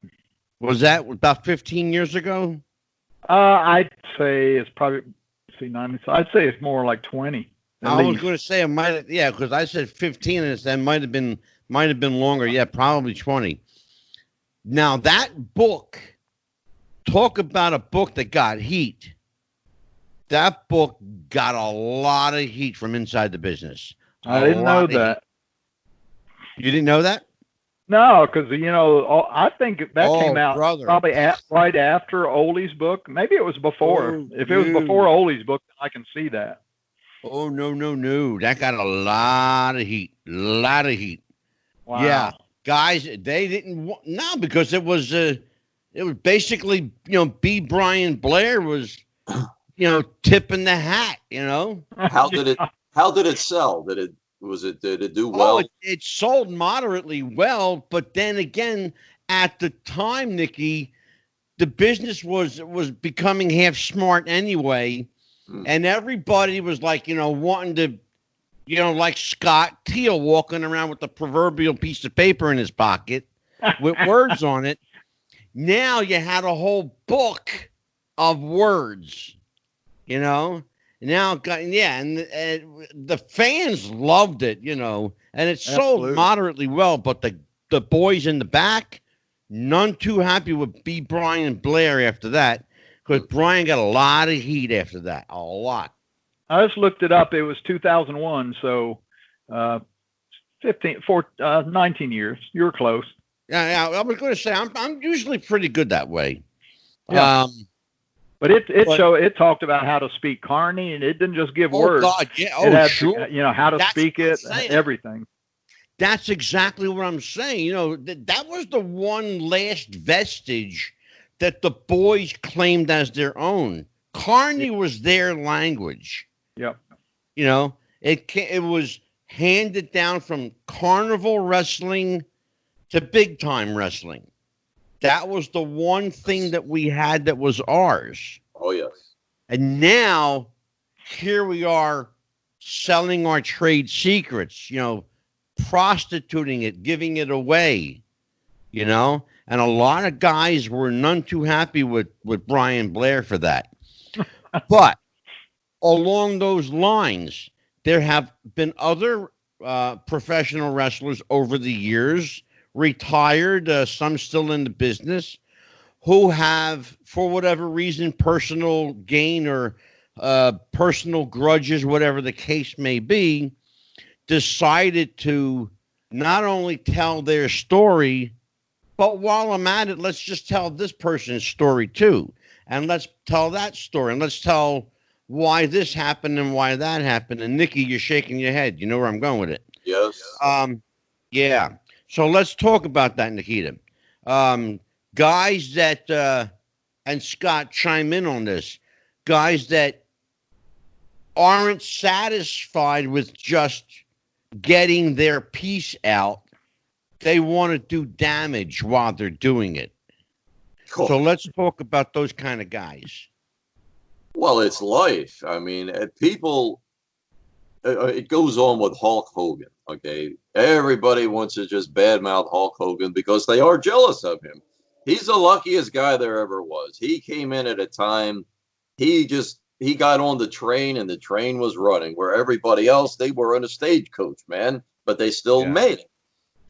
Was that about 15 years ago? I'd say it's probably, I'd say it's more like 20. I was going to say it might have, because I said 15 and it might have been longer. Yeah, probably 20. Now that book, talk about a book that got heat. That book got a lot of heat from inside the business. I didn't know that. You didn't know that? No, because I think that came out probably right after Oldie's book. Maybe it was before. If it was before Oldie's book, then I can see that. Oh no! That got a lot of heat. Wow. Yeah, guys, they didn't because it was basically B. Brian Blair was tipping the hat. How did it sell? Did it do well? Oh, it sold moderately well, but then again, at the time, Nikki, the business was becoming half smart anyway, and everybody was like, wanting to, like Scott Teal walking around with the proverbial piece of paper in his pocket with words on it. Now you had a whole book of words, Now, and the fans loved it, and it sold moderately well, but the boys in the back, none too happy with B. Brian Blair after that, because Brian got a lot of heat after that, a lot. I just looked it up. It was 2001, so 19 years. You were close. Yeah, I was going to say I'm usually pretty good that way. Yeah. But it talked about how to speak Carney, and it didn't just give words. Oh God, yeah, it had sure. How to speak it, everything. That's exactly what I'm saying. That was the one last vestige that the boys claimed as their own. Carney was their language. Yep. It was handed down from carnival wrestling to big time wrestling. That was the one thing that we had that was ours. Oh, yes. And now here we are selling our trade secrets, prostituting it, giving it away, and a lot of guys were none too happy with Brian Blair for that. But along those lines, there have been other professional wrestlers over the years, retired, some still in the business, who have, for whatever reason, personal gain or personal grudges, whatever the case may be, decided to not only tell their story, but while I'm at it, let's just tell this person's story too. And let's tell that story. And let's tell why this happened and why that happened. And Nikki, you're shaking your head. You know where I'm going with it. Yes. Yeah. So let's talk about that, Nikita. Guys that, and Scott, chime in on this, guys that aren't satisfied with just getting their piece out. They want to do damage while they're doing it. Cool. So let's talk about those kind of guys. Well, it's life. I mean, people, it goes on with Hulk Hogan. Okay. Everybody wants to just badmouth Hulk Hogan because they are jealous of him. He's the luckiest guy there ever was. He came in at a time, he got on the train and the train was running, where everybody else, they were in a stagecoach, man, but they still made it.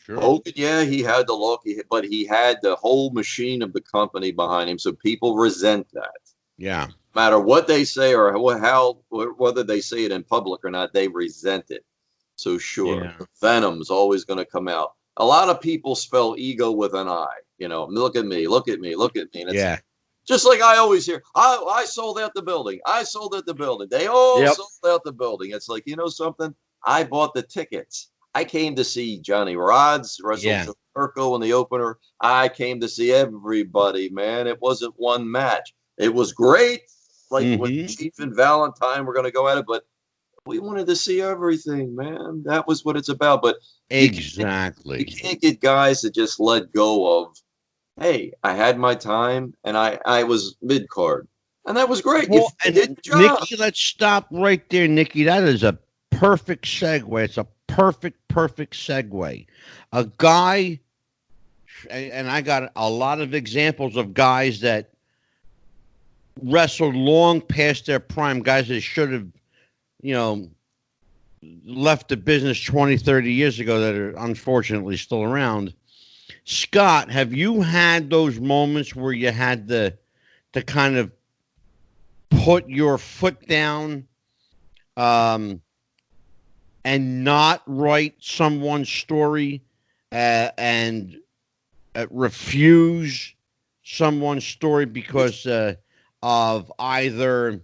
Sure. Hogan, yeah, he had the look, but he had the whole machine of the company behind him. So people resent that. Yeah. No matter what they say or whether they say it in public or not, they resent it. So sure, Yeah. the venom's always going to come out. A lot of people spell ego with an I. Look at me, look at me, look at me. And it's just like I always hear, I sold out the building. I sold out the building. They all sold out the building. It's like, you know something? I bought the tickets. I came to see Johnny Rods wrestle Urkel in the opener. I came to see everybody, man. It wasn't one match. It was great. Like when Chief and Valentine were going to go at it, but we wanted to see everything, man. That was what it's about. But exactly, you can't get guys to just let go of, hey, I had my time and I was mid card, and that was great. Well, you did your job. Nikki, let's stop right there, Nikki. That is a perfect segue. It's a perfect segue. A guy, and I got a lot of examples of guys that wrestled long past their prime, guys that should have, left the business 20, 30 years ago that are unfortunately still around. Scott, have you had those moments where you had to kind of put your foot down and not write someone's story and refuse someone's story because of either,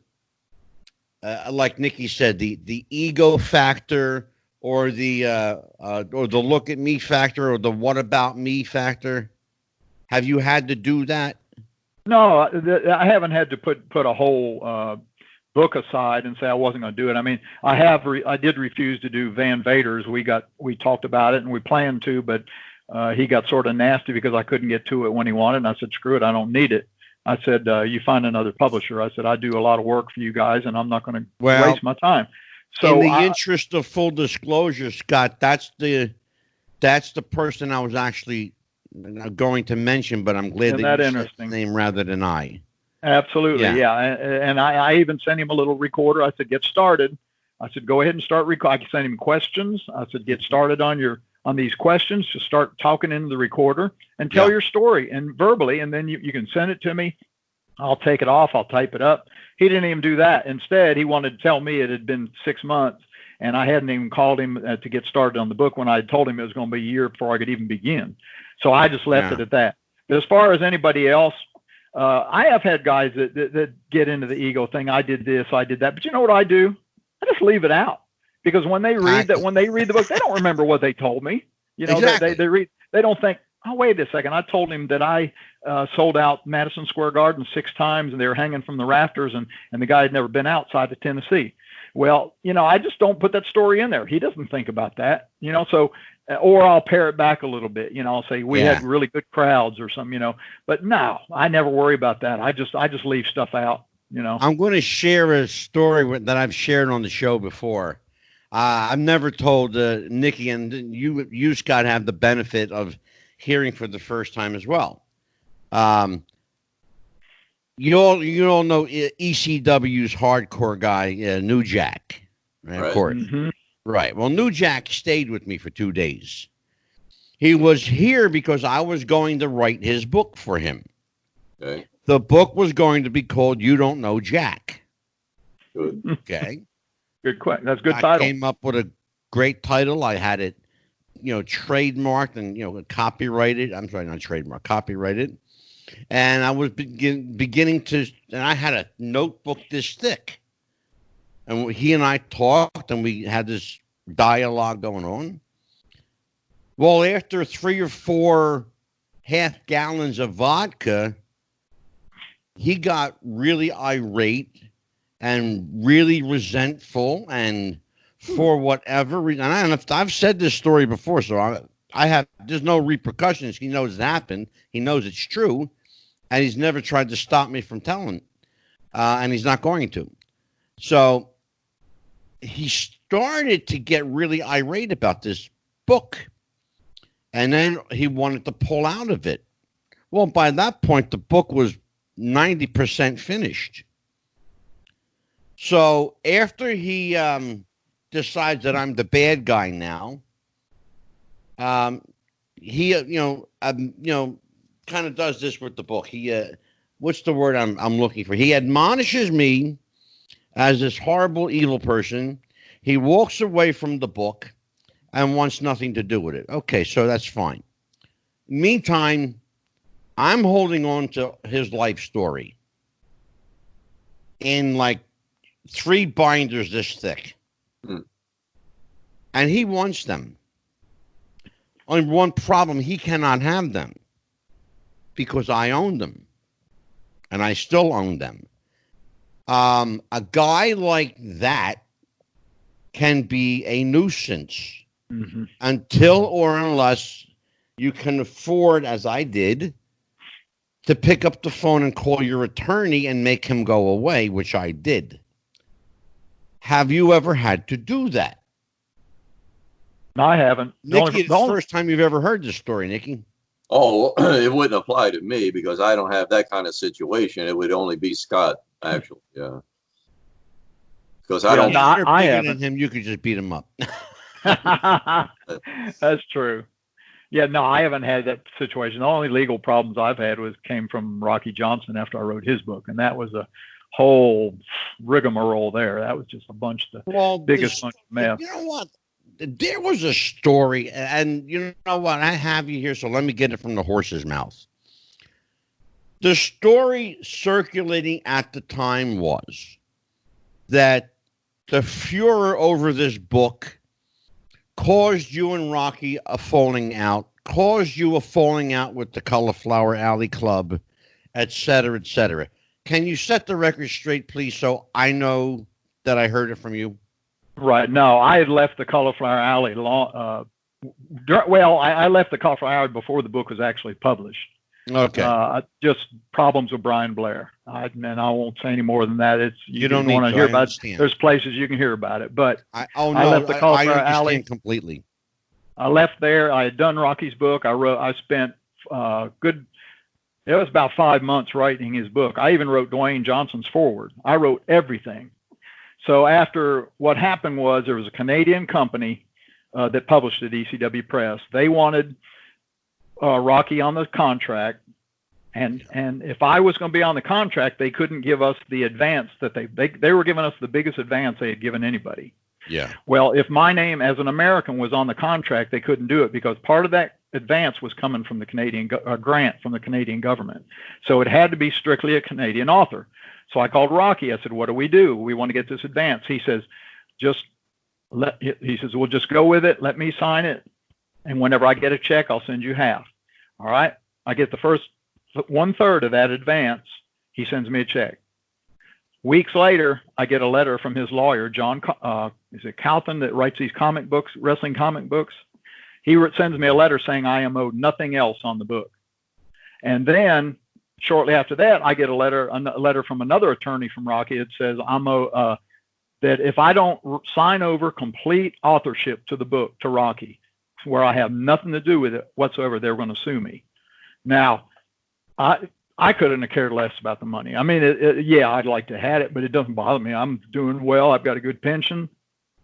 like Nikki said, the ego factor or the look at me factor or the what about me factor? Have you had to do that? No, I haven't had to put a whole book aside and say I wasn't going to do it. I mean, I did refuse to do Van Vader's. We talked about it and we planned to, but he got sort of nasty because I couldn't get to it when he wanted. And I said, screw it, I don't need it. I said, you find another publisher. I said, I do a lot of work for you guys and I'm not going to waste my time. So in the interest of full disclosure, Scott, that's the person I was actually going to mention, but I'm glad that you said his name rather than I. Absolutely, yeah. And I even sent him a little recorder. I said, get started. I said, go ahead and start recording. I sent him questions. I said, get started on these questions. Just start talking into the recorder and tell your story and verbally, and then you can send it to me. I'll take it off. I'll type it up. He didn't even do that. Instead, he wanted to tell me it had been 6 months, and I hadn't even called him to get started on the book when I had told him it was going to be a year before I could even begin. So I just left it at that. But as far as anybody else, I have had guys that get into the ego thing. I did this, I did that. But you know what I do? I just leave it out, because when they read the book, they don't remember what they told me. They read. They don't think, oh, wait a second. I told him that I sold out Madison Square Garden 6 times and they were hanging from the rafters and the guy had never been outside of Tennessee. Well, I just don't put that story in there. He doesn't think about that, so, or I'll pare it back a little bit, I'll say we had really good crowds or something, but no, I never worry about that. I just leave stuff out, I'm going to share a story that I've shared on the show before. I've never told Nikki, and you, Scott, have the benefit of hearing for the first time as well. You all know ECW's hardcore guy, New Jack, right? Of course. Mm-hmm. Right. Well, New Jack stayed with me for 2 days. He was here because I was going to write his book for him. Okay. The book was going to be called You Don't Know Jack. Good. Okay. Good question. That's a good title. I came up with a great title. I had it, trademarked and, copyrighted. I'm sorry, not trademarked, copyrighted. And I was beginning to, and I had a notebook this thick. And he and I talked, and we had this dialogue going on. Well, after 3 or 4 half gallons of vodka, he got really irate and really resentful, and for whatever reason, and I've said this story before, so there's no repercussions. He knows it happened. He knows it's true, and he's never tried to stop me from telling, and he's not going to. So he started to get really irate about this book, and then he wanted to pull out of it. Well, by that point, the book was 90% finished. So after he decides that I'm the bad guy now, he, kind of does this with the book. He, what's the word I'm looking for? He admonishes me as this horrible, evil person. He walks away from the book and wants nothing to do with it. Okay, so that's fine. Meantime, I'm holding on to his life story in like 3 binders this thick. And he wants them. Only one problem, he cannot have them because I own them. And I still own them. A guy like that can be a nuisance until or unless you can afford, as I did, to pick up the phone and call your attorney and make him go away, which I did. Have you ever had to do that? No, I haven't. Nikki, it's the first time you've ever heard this story, Nikki. Oh, it wouldn't apply to me because I don't have that kind of situation. It would only be Scott, actually. Yeah. Because I don't. I haven't. Him, you could just beat him up. That's true. Yeah, no, I haven't had that situation. The only legal problems I've had came from Rocky Johnson after I wrote his book, and that was a whole rigmarole there. That was just a bunch of the biggest bunch of mess. You know what? There was a story, and you know what? I have you here, so let me get it from the horse's mouth. The story circulating at the time was that the furor over this book caused you and Rocky a falling out, caused you a falling out with the Cauliflower Alley Club, et cetera, et cetera. Can you set the record straight, please, so I know that I heard it from you? Right. No, I had left the Cauliflower Alley I left the Cauliflower Alley before the book was actually published. Okay. Just problems with Brian Blair. I won't say any more than that. You don't want to hear about it. There's places you can hear about it, but I left the Cauliflower Alley completely. I left there. I had done Rocky's book. I spent it was about 5 months writing his book. I even wrote Dwayne Johnson's foreword. I wrote everything. So after what happened was there was a Canadian company that published at ECW Press. They wanted Rocky on the contract, and if I was going to be on the contract, they couldn't give us the advance that they were giving us the biggest advance they had given anybody. Yeah. Well, if my name as an American was on the contract, they couldn't do it because part of that advance was coming from the Canadian grant from the Canadian government. So it had to be strictly a Canadian author. So I called Rocky. I said, "What do? We want to get this advance." He says, "We'll just go with it. Let me sign it. And whenever I get a check, I'll send you half." All right. I get the first 1/3 of that advance. He sends me a check. Weeks later, I get a letter from his lawyer, John, is it Calvin, that writes these comic books, wrestling comic books? He sends me a letter saying I am owed nothing else on the book. And then shortly after that, I get a letter from another attorney from Rocky that says that if I don't sign over complete authorship to the book, to Rocky, where I have nothing to do with it whatsoever, they're going to sue me. Now, I couldn't have cared less about the money. I mean, I'd like to have it, but it doesn't bother me. I'm doing well. I've got a good pension.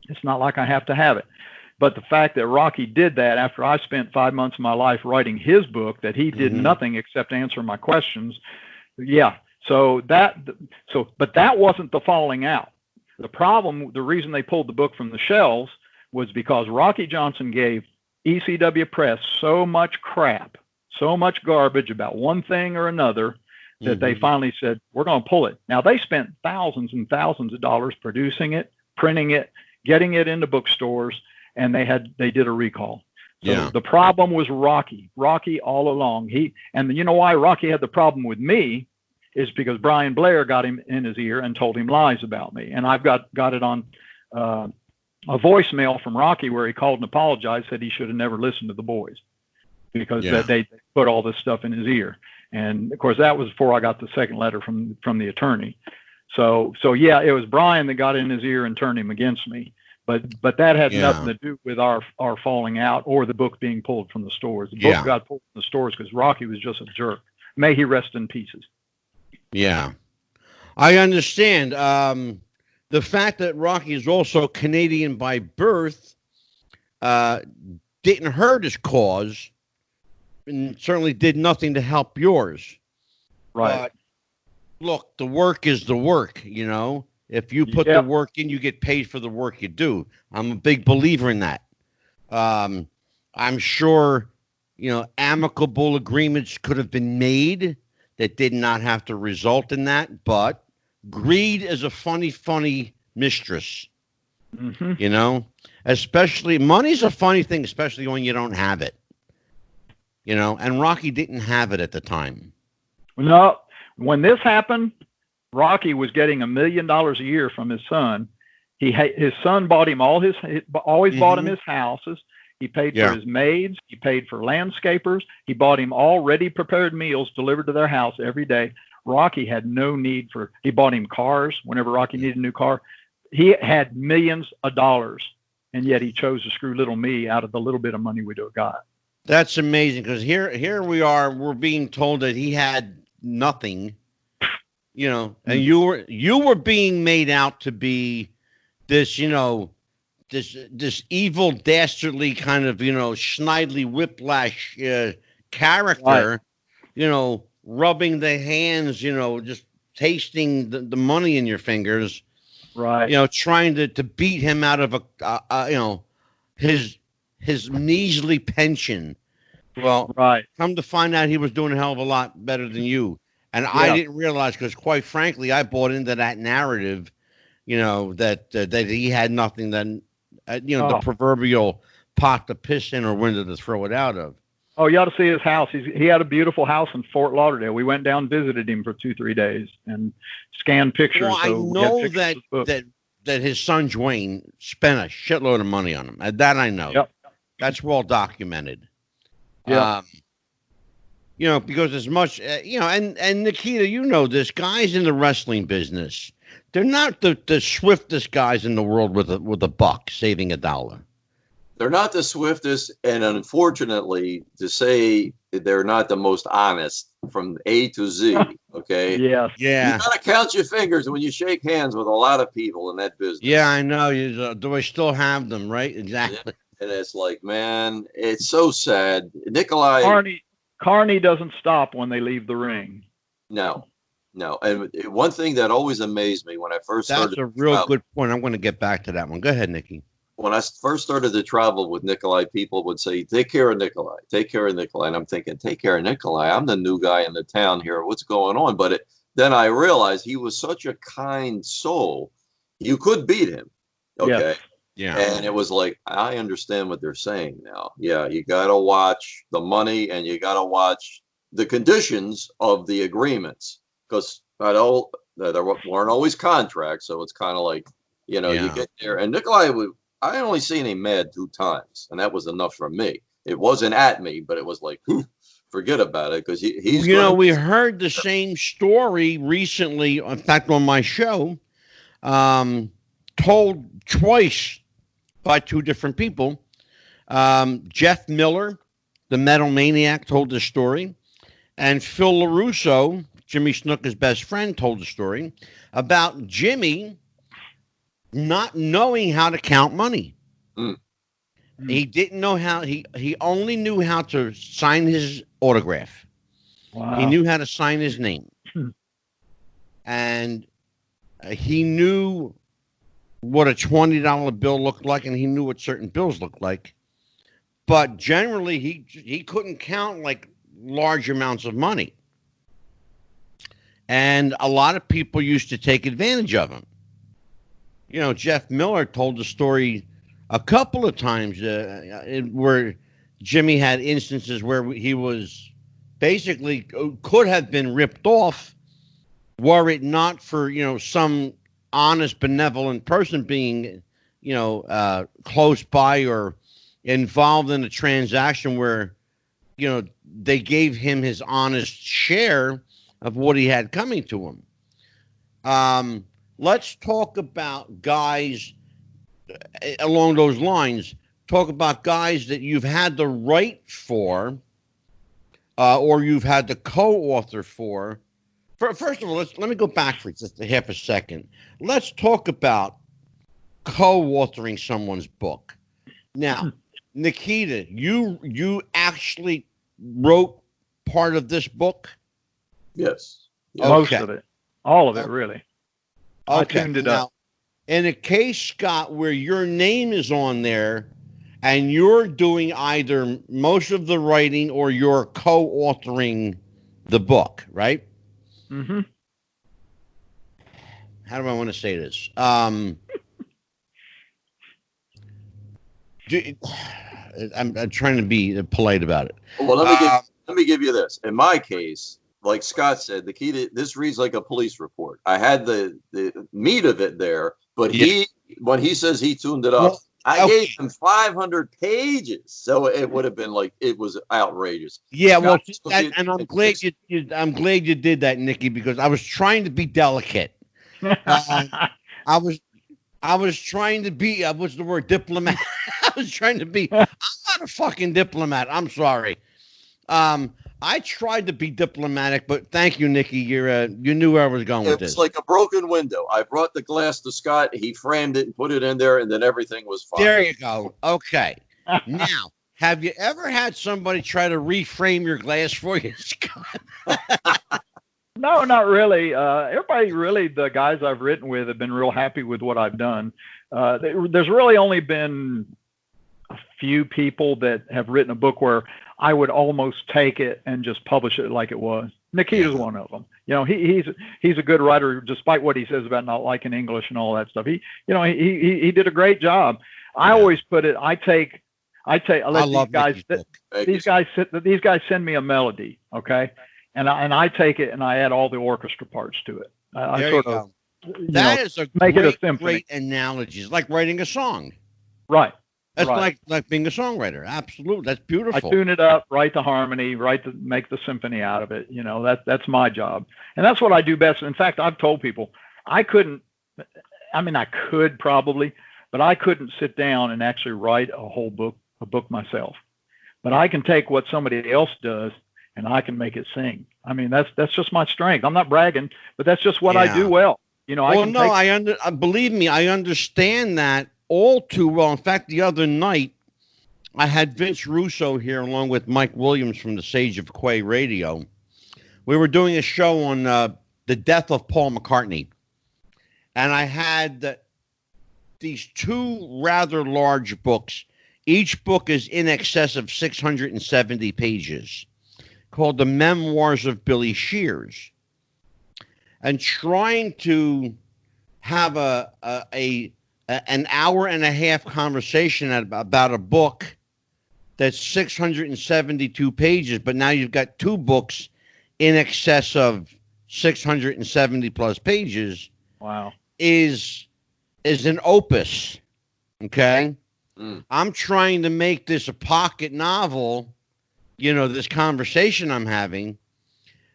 It's not like I have to have it. But the fact that Rocky did that after I spent 5 months of my life writing his book, that he did nothing except answer my questions. Yeah. But that wasn't the falling out. The reason they pulled the book from the shelves was because Rocky Johnson gave ECW Press so much crap, so much garbage about one thing or another that they finally said, "We're going to pull it." Now, they spent thousands and thousands of dollars producing it, printing it, getting it into bookstores, and they did a recall. So the problem was Rocky all along. And you know why Rocky had the problem with me is because Brian Blair got him in his ear and told him lies about me. And I've got it on a voicemail from Rocky where he called and apologized, said he should have never listened to the boys because they put all this stuff in his ear. And of course, that was before I got the second letter from the attorney. So yeah, it was Brian that got in his ear and turned him against me. But that had nothing to do with our falling out or the book being pulled from the stores. The book got pulled from the stores because Rocky was just a jerk. May he rest in pieces. Yeah, I understand. The fact that Rocky is also Canadian by birth didn't hurt his cause and certainly did nothing to help yours. Right. But look, the work is the work, you know. If you put the work in, you get paid for the work you do. I'm a big believer in that. I'm sure, you know, amicable agreements could have been made that did not have to result in that, but greed is a funny mistress. Mm-hmm. You know, especially money's a funny thing, especially when you don't have it. You know, and Rocky didn't have it at the time. No, when this happened, Rocky was getting $1 million a year from his son. His son bought him always bought him his houses. He paid for his maids. He paid for landscapers. He bought him already prepared meals delivered to their house every day. Rocky had no need he bought him cars whenever Rocky needed a new car. He had millions of dollars, and yet he chose to screw little me out of the little bit of money we got. That's amazing, because here we are. We're being told that he had nothing, you know, and you were being made out to be this, you know, this evil, dastardly kind of, you know, Schneidly Whiplash character, you know, rubbing the hands, you know, just tasting the money in your fingers, right? You know, trying to beat him out of you know, his measly pension. Well, come to find out, he was doing a hell of a lot better than you. And I didn't realize, because quite frankly, I bought into that narrative, you know, that he had nothing, then, you know, the proverbial pot to piss in or window to throw it out of. Oh, you ought to see his house. He had a beautiful house in Fort Lauderdale. We went down, visited him for 2-3 days, and scanned pictures. Well, I know that his son Dwayne spent a shitload of money on him. That I know. Yep. That's well documented. Yeah. You know, because as much, you know, and Nikita, you know this, guys in the wrestling business, they're not the swiftest guys in the world with a buck saving $1. They're not the swiftest, and unfortunately, to say they're not the most honest from A to Z. Okay. Yeah. You gotta count your fingers when you shake hands with a lot of people in that business. Yeah, I know. Do I still have them? Right. Exactly. And it's like, man, it's so sad. Nikolai Carney doesn't stop when they leave the ring. No. And one thing that always amazed me when I first started. That's a real good point. I'm going to get back to that one. Go ahead, Nikki. When I first started to travel with Nikolai, people would say, take care of Nikolai, take care of Nikolai. And I'm thinking, take care of Nikolai. I'm the new guy in the town here. What's going on? But then I realized he was such a kind soul. You could beat him. Okay. Yeah. And it was like, I understand what they're saying now. Yeah. You got to watch the money, and you got to watch the conditions of the agreements, because there weren't always contracts. So it's kind of like, you know, you get there, and Nikolai I only seen him mad 2 times, and that was enough for me. It wasn't at me, but it was like, forget about it, because he's. You know, we heard the same story recently. In fact, on my show, told twice by 2 different people. Jeff Miller, the Metal Maniac, told the story, and Phil LaRusso, Jimmy Snuka's best friend, told the story about Jimmy not knowing how to count money. He didn't know how. He only knew how to sign his autograph. Wow. He knew how to sign his name. And he knew what a $20 bill looked like, and he knew what certain bills looked like. But generally, he couldn't count like large amounts of money. And a lot of people used to take advantage of him. You know, Jeff Miller told the story a couple of times where Jimmy had instances where he was basically could have been ripped off, were it not for, you know, some honest, benevolent person being, you know, close by or involved in a transaction where, you know, they gave him his honest share of what he had coming to him. Let's talk about guys along those lines. Talk about guys that you've had the right for, or you've had the co-author for. First of all, let me go back for just a half a second. Let's talk about co-authoring someone's book. Now, Nikita, you actually wrote part of this book? Yes. Most of it. All of it, really. Okay. I tuned it now, up. In a case, Scott, where your name is on there and you're doing either most of the writing or you're co-authoring the book, right? Mm-hmm. How do I want to say this? I'm trying to be polite about it. Well, let me give you this. In my case, like Scott said, the key to this reads like a police report. I had the meat of it there, but when he says he tuned it up, I gave him 500 pages, so it would have been like it was outrageous. Yeah, Scott, and I'm glad you did that, Nikki, because I was trying to be delicate. I was trying to be what's the word, diplomat. I was trying to be. I'm not a fucking diplomat. I'm sorry. I tried to be diplomatic, but thank you, Nikki. You knew where I was going with this. It's like a broken window. I brought the glass to Scott. He framed it and put it in there, and then everything was fine. There you go. Okay. Now, have you ever had somebody try to reframe your glass for you, Scott? No, not really. Everybody, really, the guys I've written with have been real happy with what I've done. There's really only been a few people that have written a book where I would almost take it and just publish it like it was. Nikita's one of them. You know, he's a good writer, despite what he says about not liking English and all that stuff. He did a great job. I always put it. I let these guys send me a melody, okay, and I take it and I add all the orchestra parts to it. I sort of that is a make it a symphony. Great analogy. It's like writing a song. Right. That's like being a songwriter. Absolutely. That's beautiful. I tune it up, write the harmony, make the symphony out of it. You know, that's my job. And that's what I do best. In fact, I've told people I could probably, but I couldn't sit down and actually write a book myself. But I can take what somebody else does and I can make it sing. I mean, that's just my strength. I'm not bragging, but that's just what I do well. You know, believe me, I understand that all too well. In fact, the other night, I had Vince Russo here along with Mike Williams from the Sage of Quay Radio. We were doing a show on the death of Paul McCartney. And I had these two rather large books. Each book is in excess of 670 pages, called The Memoirs of Billy Shears. And trying to have an hour and a half conversation about a book that's 672 pages, but now you've got two books in excess of 670 plus pages. Wow. Is an opus. Okay. I'm trying to make this a pocket novel, this conversation I'm having.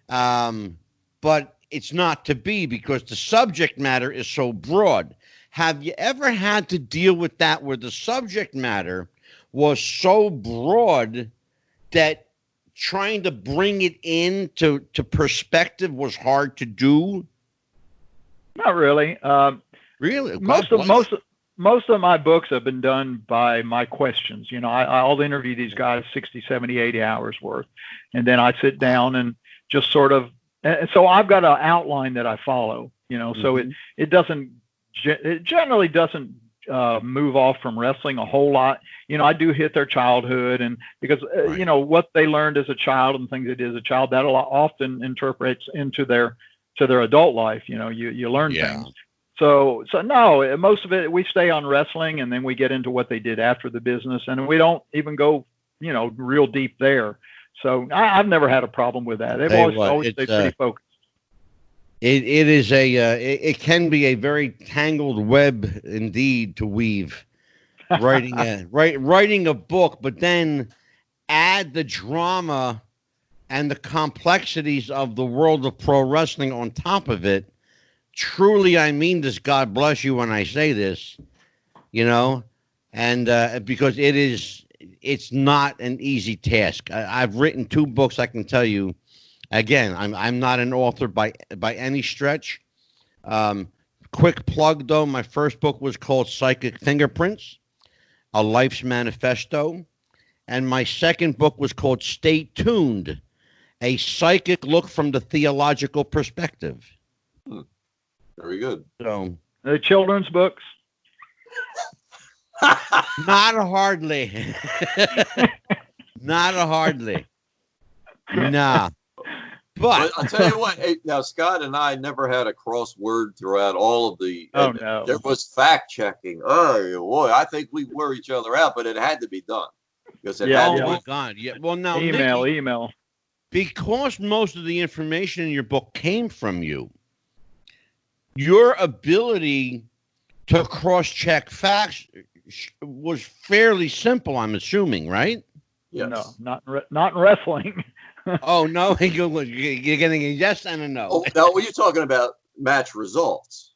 But it's not to be because the subject matter is so broad. Have you ever had to deal with that where the subject matter was so broad that trying to bring it into perspective was hard to do? Not really. Really? Most of my books have been done by my questions. You know, I'll interview these guys 60, 70, 80 hours worth. And then I sit down and just sort of, so I've got an outline that I follow, so it generally doesn't move off from wrestling a whole lot. I do hit their childhood and because, what they learned as a child and things they did as a child, that often interprets into their adult life. You learn things. So no, most of it, we stay on wrestling and then we get into what they did after the business and we don't even go, real deep there. So I've never had a problem with that. They've always stayed pretty focused. It can be a very tangled web indeed to weave writing a book, but then add the drama and the complexities of the world of pro wrestling on top of it. Truly, I mean this, God bless you when I say this, and because it's not an easy task. I've written two books. I can tell you, again, I'm not an author by any stretch. Quick plug though, my first book was called Psychic Fingerprints, A Life's Manifesto, and my second book was called Stay Tuned, a psychic look from the theological perspective. Very good. So, the children's books? not hardly. Not hardly. Nah. But I'll tell you what. Hey, now, Scott and I never had a crossword throughout all of the. Oh, no. There was fact checking. Oh boy, I think we wore each other out, but it had to be done because it had oh to my be. God. Yeah. Well, now Email. because most of the information in your book came from you, your ability to cross-check facts was fairly simple, I'm assuming, right? Yes. No, not in wrestling. Oh, no. You're getting a yes and a no. Oh, now, what are you talking about? Match results.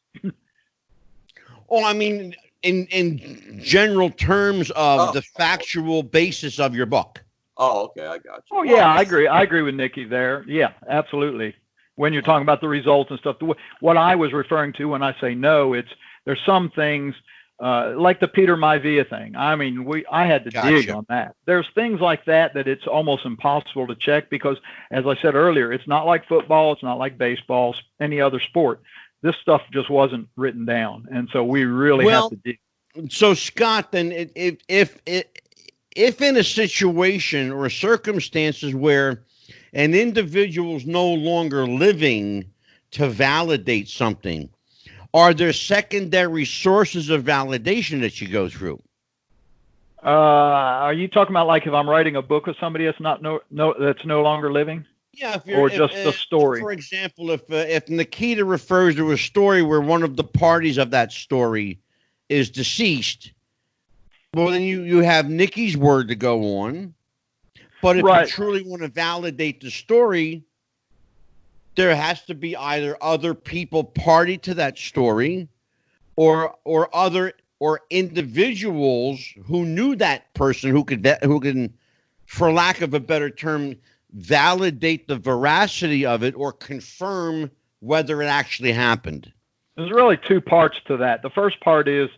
Oh, I mean, in general terms of the factual basis of your book. Oh, okay, I got you. Oh, yeah, I agree with Nikki there. Yeah, absolutely. When you're talking about the results and stuff, what I was referring to when I say no, there's some things like the Peter Maivia thing. I mean, I had to dig on that. There's things like that it's almost impossible to check because, as I said earlier, it's not like football, it's not like baseball, any other sport. This stuff just wasn't written down, and so we really have to dig. So, Scott, then, if in a situation or circumstances where an individual's no longer living to validate something, are there secondary sources of validation that you go through? Are you talking about like if I'm writing a book with somebody that's that's no longer living? Yeah, or just the story. For example, if Nikita refers to a story where one of the parties of that story is deceased, well, then you have Nikki's word to go on. But if you truly want to validate the story, there has to be either other people party to that story or individuals who knew that person who can, for lack of a better term, validate the veracity of it or confirm whether it actually happened. There's really two parts to that. The first part is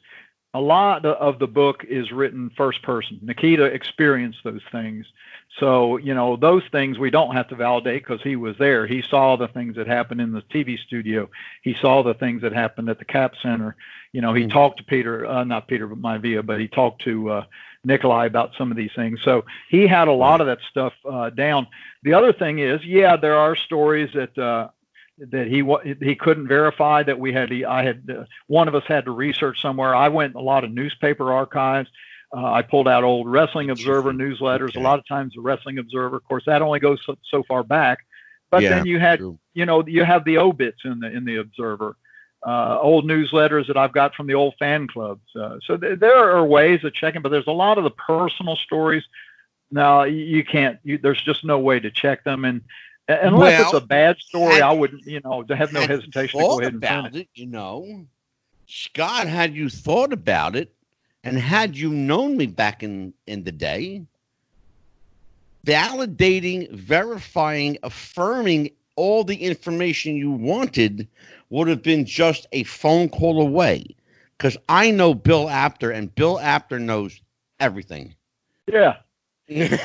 a lot of the book is written first person. Nikita experienced those things. So, those things we don't have to validate because he was there. He saw the things that happened in the TV studio. He saw the things that happened at the CAP Center. He talked to Peter, not Peter Maivia, but he talked to Nikolai about some of these things. So he had a lot of that stuff down. The other thing is, there are stories that he couldn't verify that one of us had to research somewhere. I went in a lot of newspaper archives. I pulled out old Wrestling Observer newsletters. Okay. A lot of times the Wrestling Observer, of course, that only goes so far back. But then you had, you have the obits in the Observer, old newsletters that I've got from the old fan clubs. So there are ways of checking, but there's a lot of the personal stories. Now you can't. There's just no way to check them, and unless it's a bad story, I wouldn't. Have no hesitation to go ahead and print it. Scott, had you thought about it? And had you known me back in the day, validating, verifying, affirming all the information you wanted would have been just a phone call away. Because I know Bill Apter, and Bill Apter knows everything. Yeah. There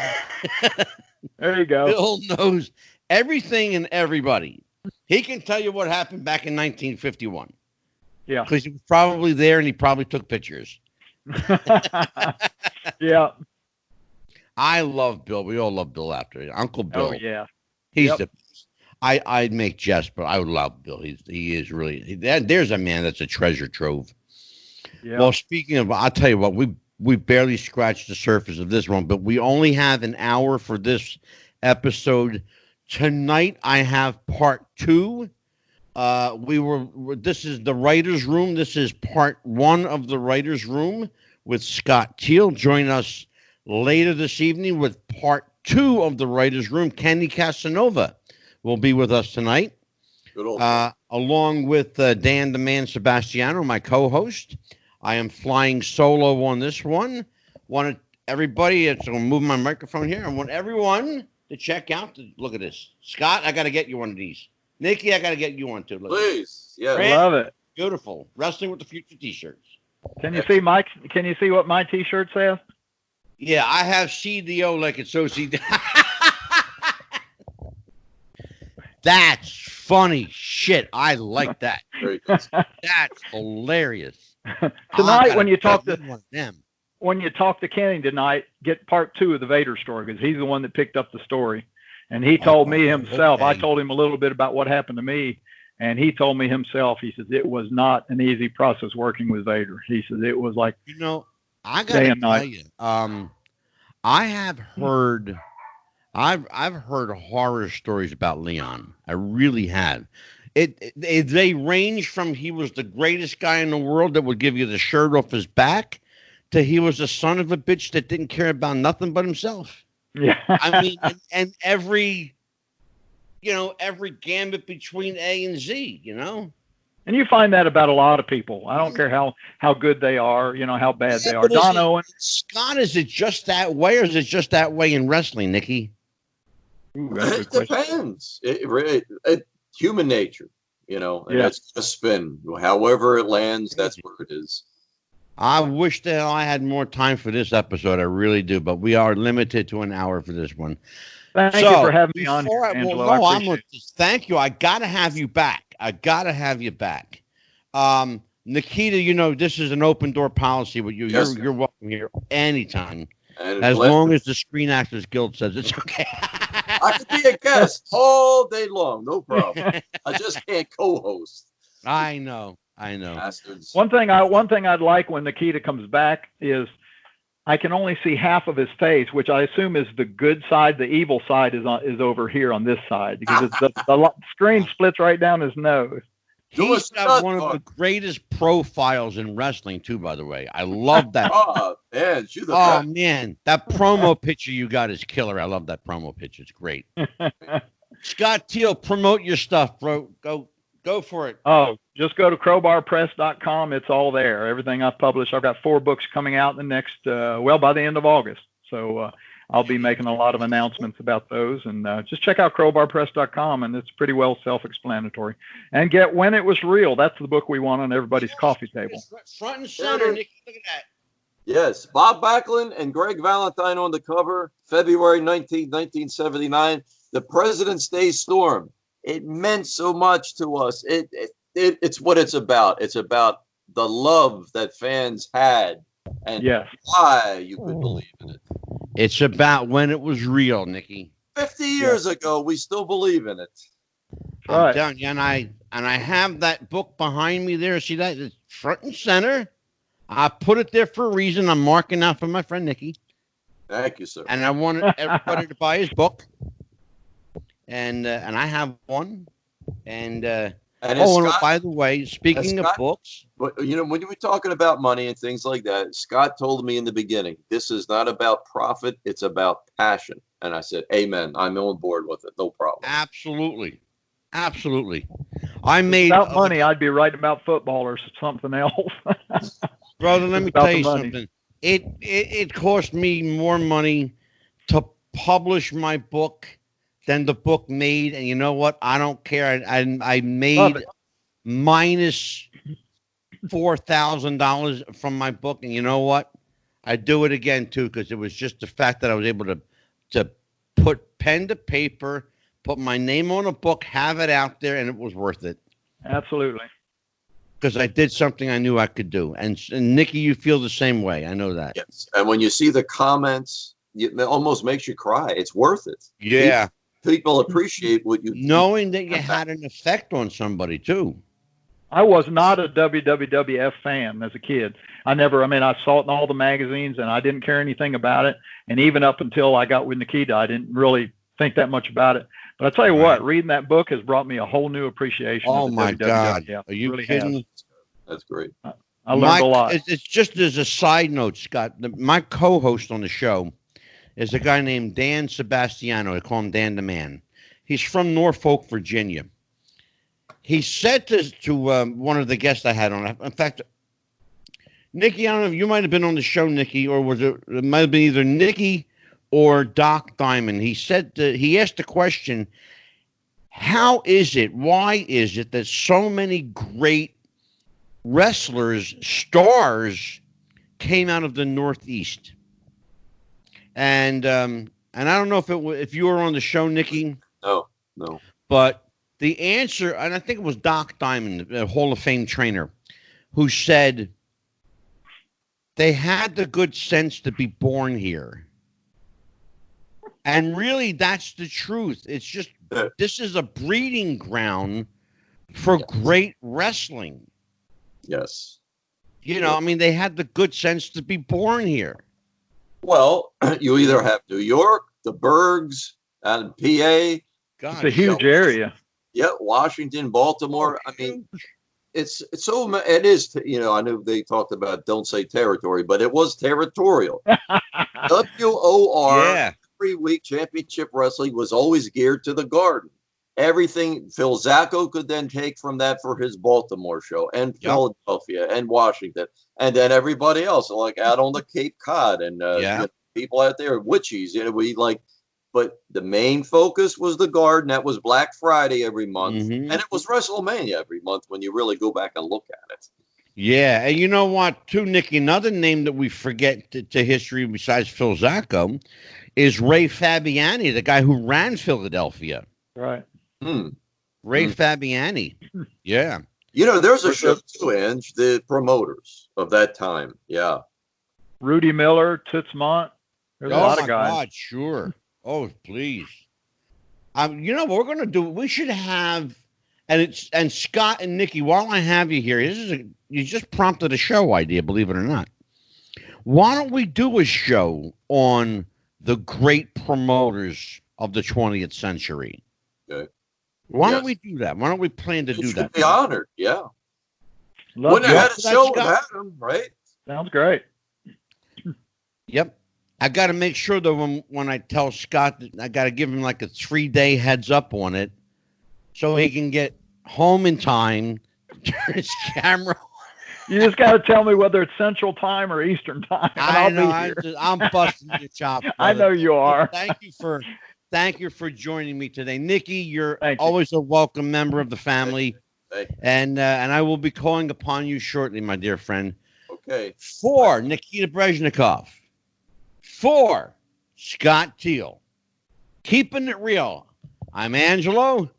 you go. Bill knows everything and everybody. He can tell you what happened back in 1951. Yeah. Because he was probably there and he probably took pictures. Yeah. I love Bill. We all love Bill Apter. Uncle Bill. Oh, yeah. He's the best. I'd make jest, but I love Bill. He is really there's a man that's a treasure trove. Yeah. Well, speaking of, I'll tell you what, we barely scratched the surface of this one, but we only have an hour for this episode. Tonight I have part 2. This is the writer's room. This is part 1 of the writer's room with Scott Teal. Join us later this evening with part 2 of the writer's room. Kenny Casanova will be with us tonight. Along with Dan the Man Sebastiano, my co-host. I am flying solo on this one. Want everybody, so I'll move my microphone here. I want everyone to check out. Look at this. Scott, I got to get you one of these. Nikki, I got to get you one too. Please. Yeah. Love it. Beautiful. Wrestling with the Future t-shirts. Can you see what my t-shirt says? Yeah, I have CDO like it's OCD. That's funny shit. I like that. Very good. That's hilarious. Tonight, when you talk to to one of them. when you talk to Kenny tonight, get part 2 of the Vader story, because he's the one that picked up the story, and he told me himself. Okay. I told him a little bit about what happened to me, and he told me himself. He says it was not an easy process working with Vader. He says it was like I gotta tell you, I have heard, I've heard horror stories about Leon. I really have. They range from he was the greatest guy in the world that would give you the shirt off his back, to he was a son of a bitch that didn't care about nothing but himself. Yeah. I mean, and every gambit between A and Z, And you find that about a lot of people. I don't care how good they are, how bad they are. Don Owen. Scott, is it just that way, or is it just that way in wrestling, Nikki? Ooh, It depends. It human nature, and it's a spin. However it lands, that's where it is. I wish that I had more time for this episode. I really do, but we are limited to an hour for this one. Thank you for having me on here, Angelo. I appreciate it. Thank you. I got to have you back. Nikita, this is an open door policy with you. Yes, you're welcome here anytime. And as long as the Screen Actors Guild says it's okay. I could be a guest all day long. No problem. I just can't co-host. I know. Bastards. One thing I'd like when Nikita comes back is I can only see half of his face, which I assume is the good side. The evil side is over here on this side, because the screen splits right down his nose. He's got one of the greatest profiles in wrestling, too, by the way. I love that. Man, that promo picture you got is killer. I love that promo picture. It's great. Scott Teal, promote your stuff, bro. Go for it. Oh, just go to CROWBARPress.com. It's all there. Everything I've published. I've got 4 books coming out in the next, by the end of August. So I'll be making a lot of announcements about those. And just check out CROWBARPress.com, and it's pretty well self-explanatory. And get When It Was Real. That's the book we want on everybody's coffee table. Front and center, Nicky. Look at that. Yes, Bob Backlund and Greg Valentine on the cover, February 19, 1979, The President's Day Storm. It meant so much to us. It's what it's about. It's about the love that fans had and why you could believe in it. It's about when it was real, Nikki. 50 years ago, we still believe in it. I'm telling you, and I have that book behind me there. See that? It's front and center. I put it there for a reason. I'm marking out for my friend Nikki. Thank you, sir. And I wanted everybody to buy his book. And I have one. And by the way, speaking of books. But, when you were talking about money and things like that, Scott told me in the beginning, this is not about profit. It's about passion. And I said, amen. I'm on board with it. No problem. Absolutely. Without money, I'd be writing about football or something else. Brother, let me tell you something. It cost me more money to publish my book than the book made, and you know what? I don't care. I made minus $4,000 from my book, and you know what? I do it again too, because it was just the fact that I was able to put pen to paper, put my name on a book, have it out there, and it was worth it. Absolutely. Because I did something I knew I could do, and Nikki, you feel the same way. I know that. Yes, and when you see the comments, it almost makes you cry. It's worth it. Yeah. People appreciate what you knowing that you had an effect on somebody too. I was not a WWF fan as a kid. I saw it in all the magazines, and I didn't care anything about it. And even up until I got with Nikita, I didn't really think that much about it. But I tell you what, reading that book has brought me a whole new appreciation. Oh my God! Yeah, are you really kidding? has. That's great. I learned a lot. It's just as a side note, Scott. My co-host on the show is a guy named Dan Sebastiano. I call him Dan the Man. He's from Norfolk, Virginia. He said to one of the guests I had on. In fact, Nikki, I don't know if you might have been on the show, Nikki, or it might have been either Nikki or Doc Diamond. He said he asked the question, why is it that so many great wrestlers, stars, came out of the Northeast? And I don't know if you were on the show, Nikki. No. But the answer, and I think it was Doc Diamond, the Hall of Fame trainer, who said they had the good sense to be born here. And really, that's the truth. It's just, this is a breeding ground for great wrestling. Yes. You know, I mean, they had the good sense to be born here. Well, you either have New York, the Bergs, and PA. God, it's a huge area. Yeah, Washington, Baltimore. I mean, it's so, it is, you know, I know they talked about don't say territory, but it was territorial. WOR, every week championship wrestling was always geared to the Garden. Everything Phil Zacco could then take from that for his Baltimore show, and Philadelphia and Washington, and then everybody else, like out on the Cape Cod, and you know, people out there, Witchies, you know, but the main focus was the Garden. That was Black Friday every month, and it was WrestleMania every month when you really go back and look at it. Yeah, and you know what, too, Nicky, another name that we forget to history besides Phil Zacco is Ray Fabiani, the guy who ran Philadelphia. Right. Ray Fabiani. Yeah. You know, there's a show too, Ange, the promoters of that time. Yeah. Rudy Miller, Toots Mondt. There's a lot of guys. God, sure. Oh, please. You know what we're going to do? We should have, and Scott and Nikki, while I have you here, you just prompted a show idea, believe it or not. Why don't we do a show on the great promoters of the 20th century? Okay. Why don't we do that? Why don't we plan to do that? Be honored, yeah. Wouldn't have had a show without him, right? Sounds great. Yep. I got to make sure that when I tell Scott, that I got to give him like a 3-day heads up on it, so he can get home in time, turn his camera on. You just got to tell me whether it's Central Time or Eastern Time. I know. I'm busting your chop. Brother. I know you are. Thank you for joining me today, Nikki. You're always a welcome member of the family, and I will be calling upon you shortly, my dear friend. Okay. For Nikita Breznikov, for Scott Teal, keeping it real. I'm Angelo.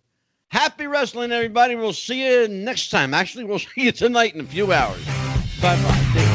Happy wrestling, everybody. We'll see you next time. Actually, we'll see you tonight in a few hours. Bye-bye.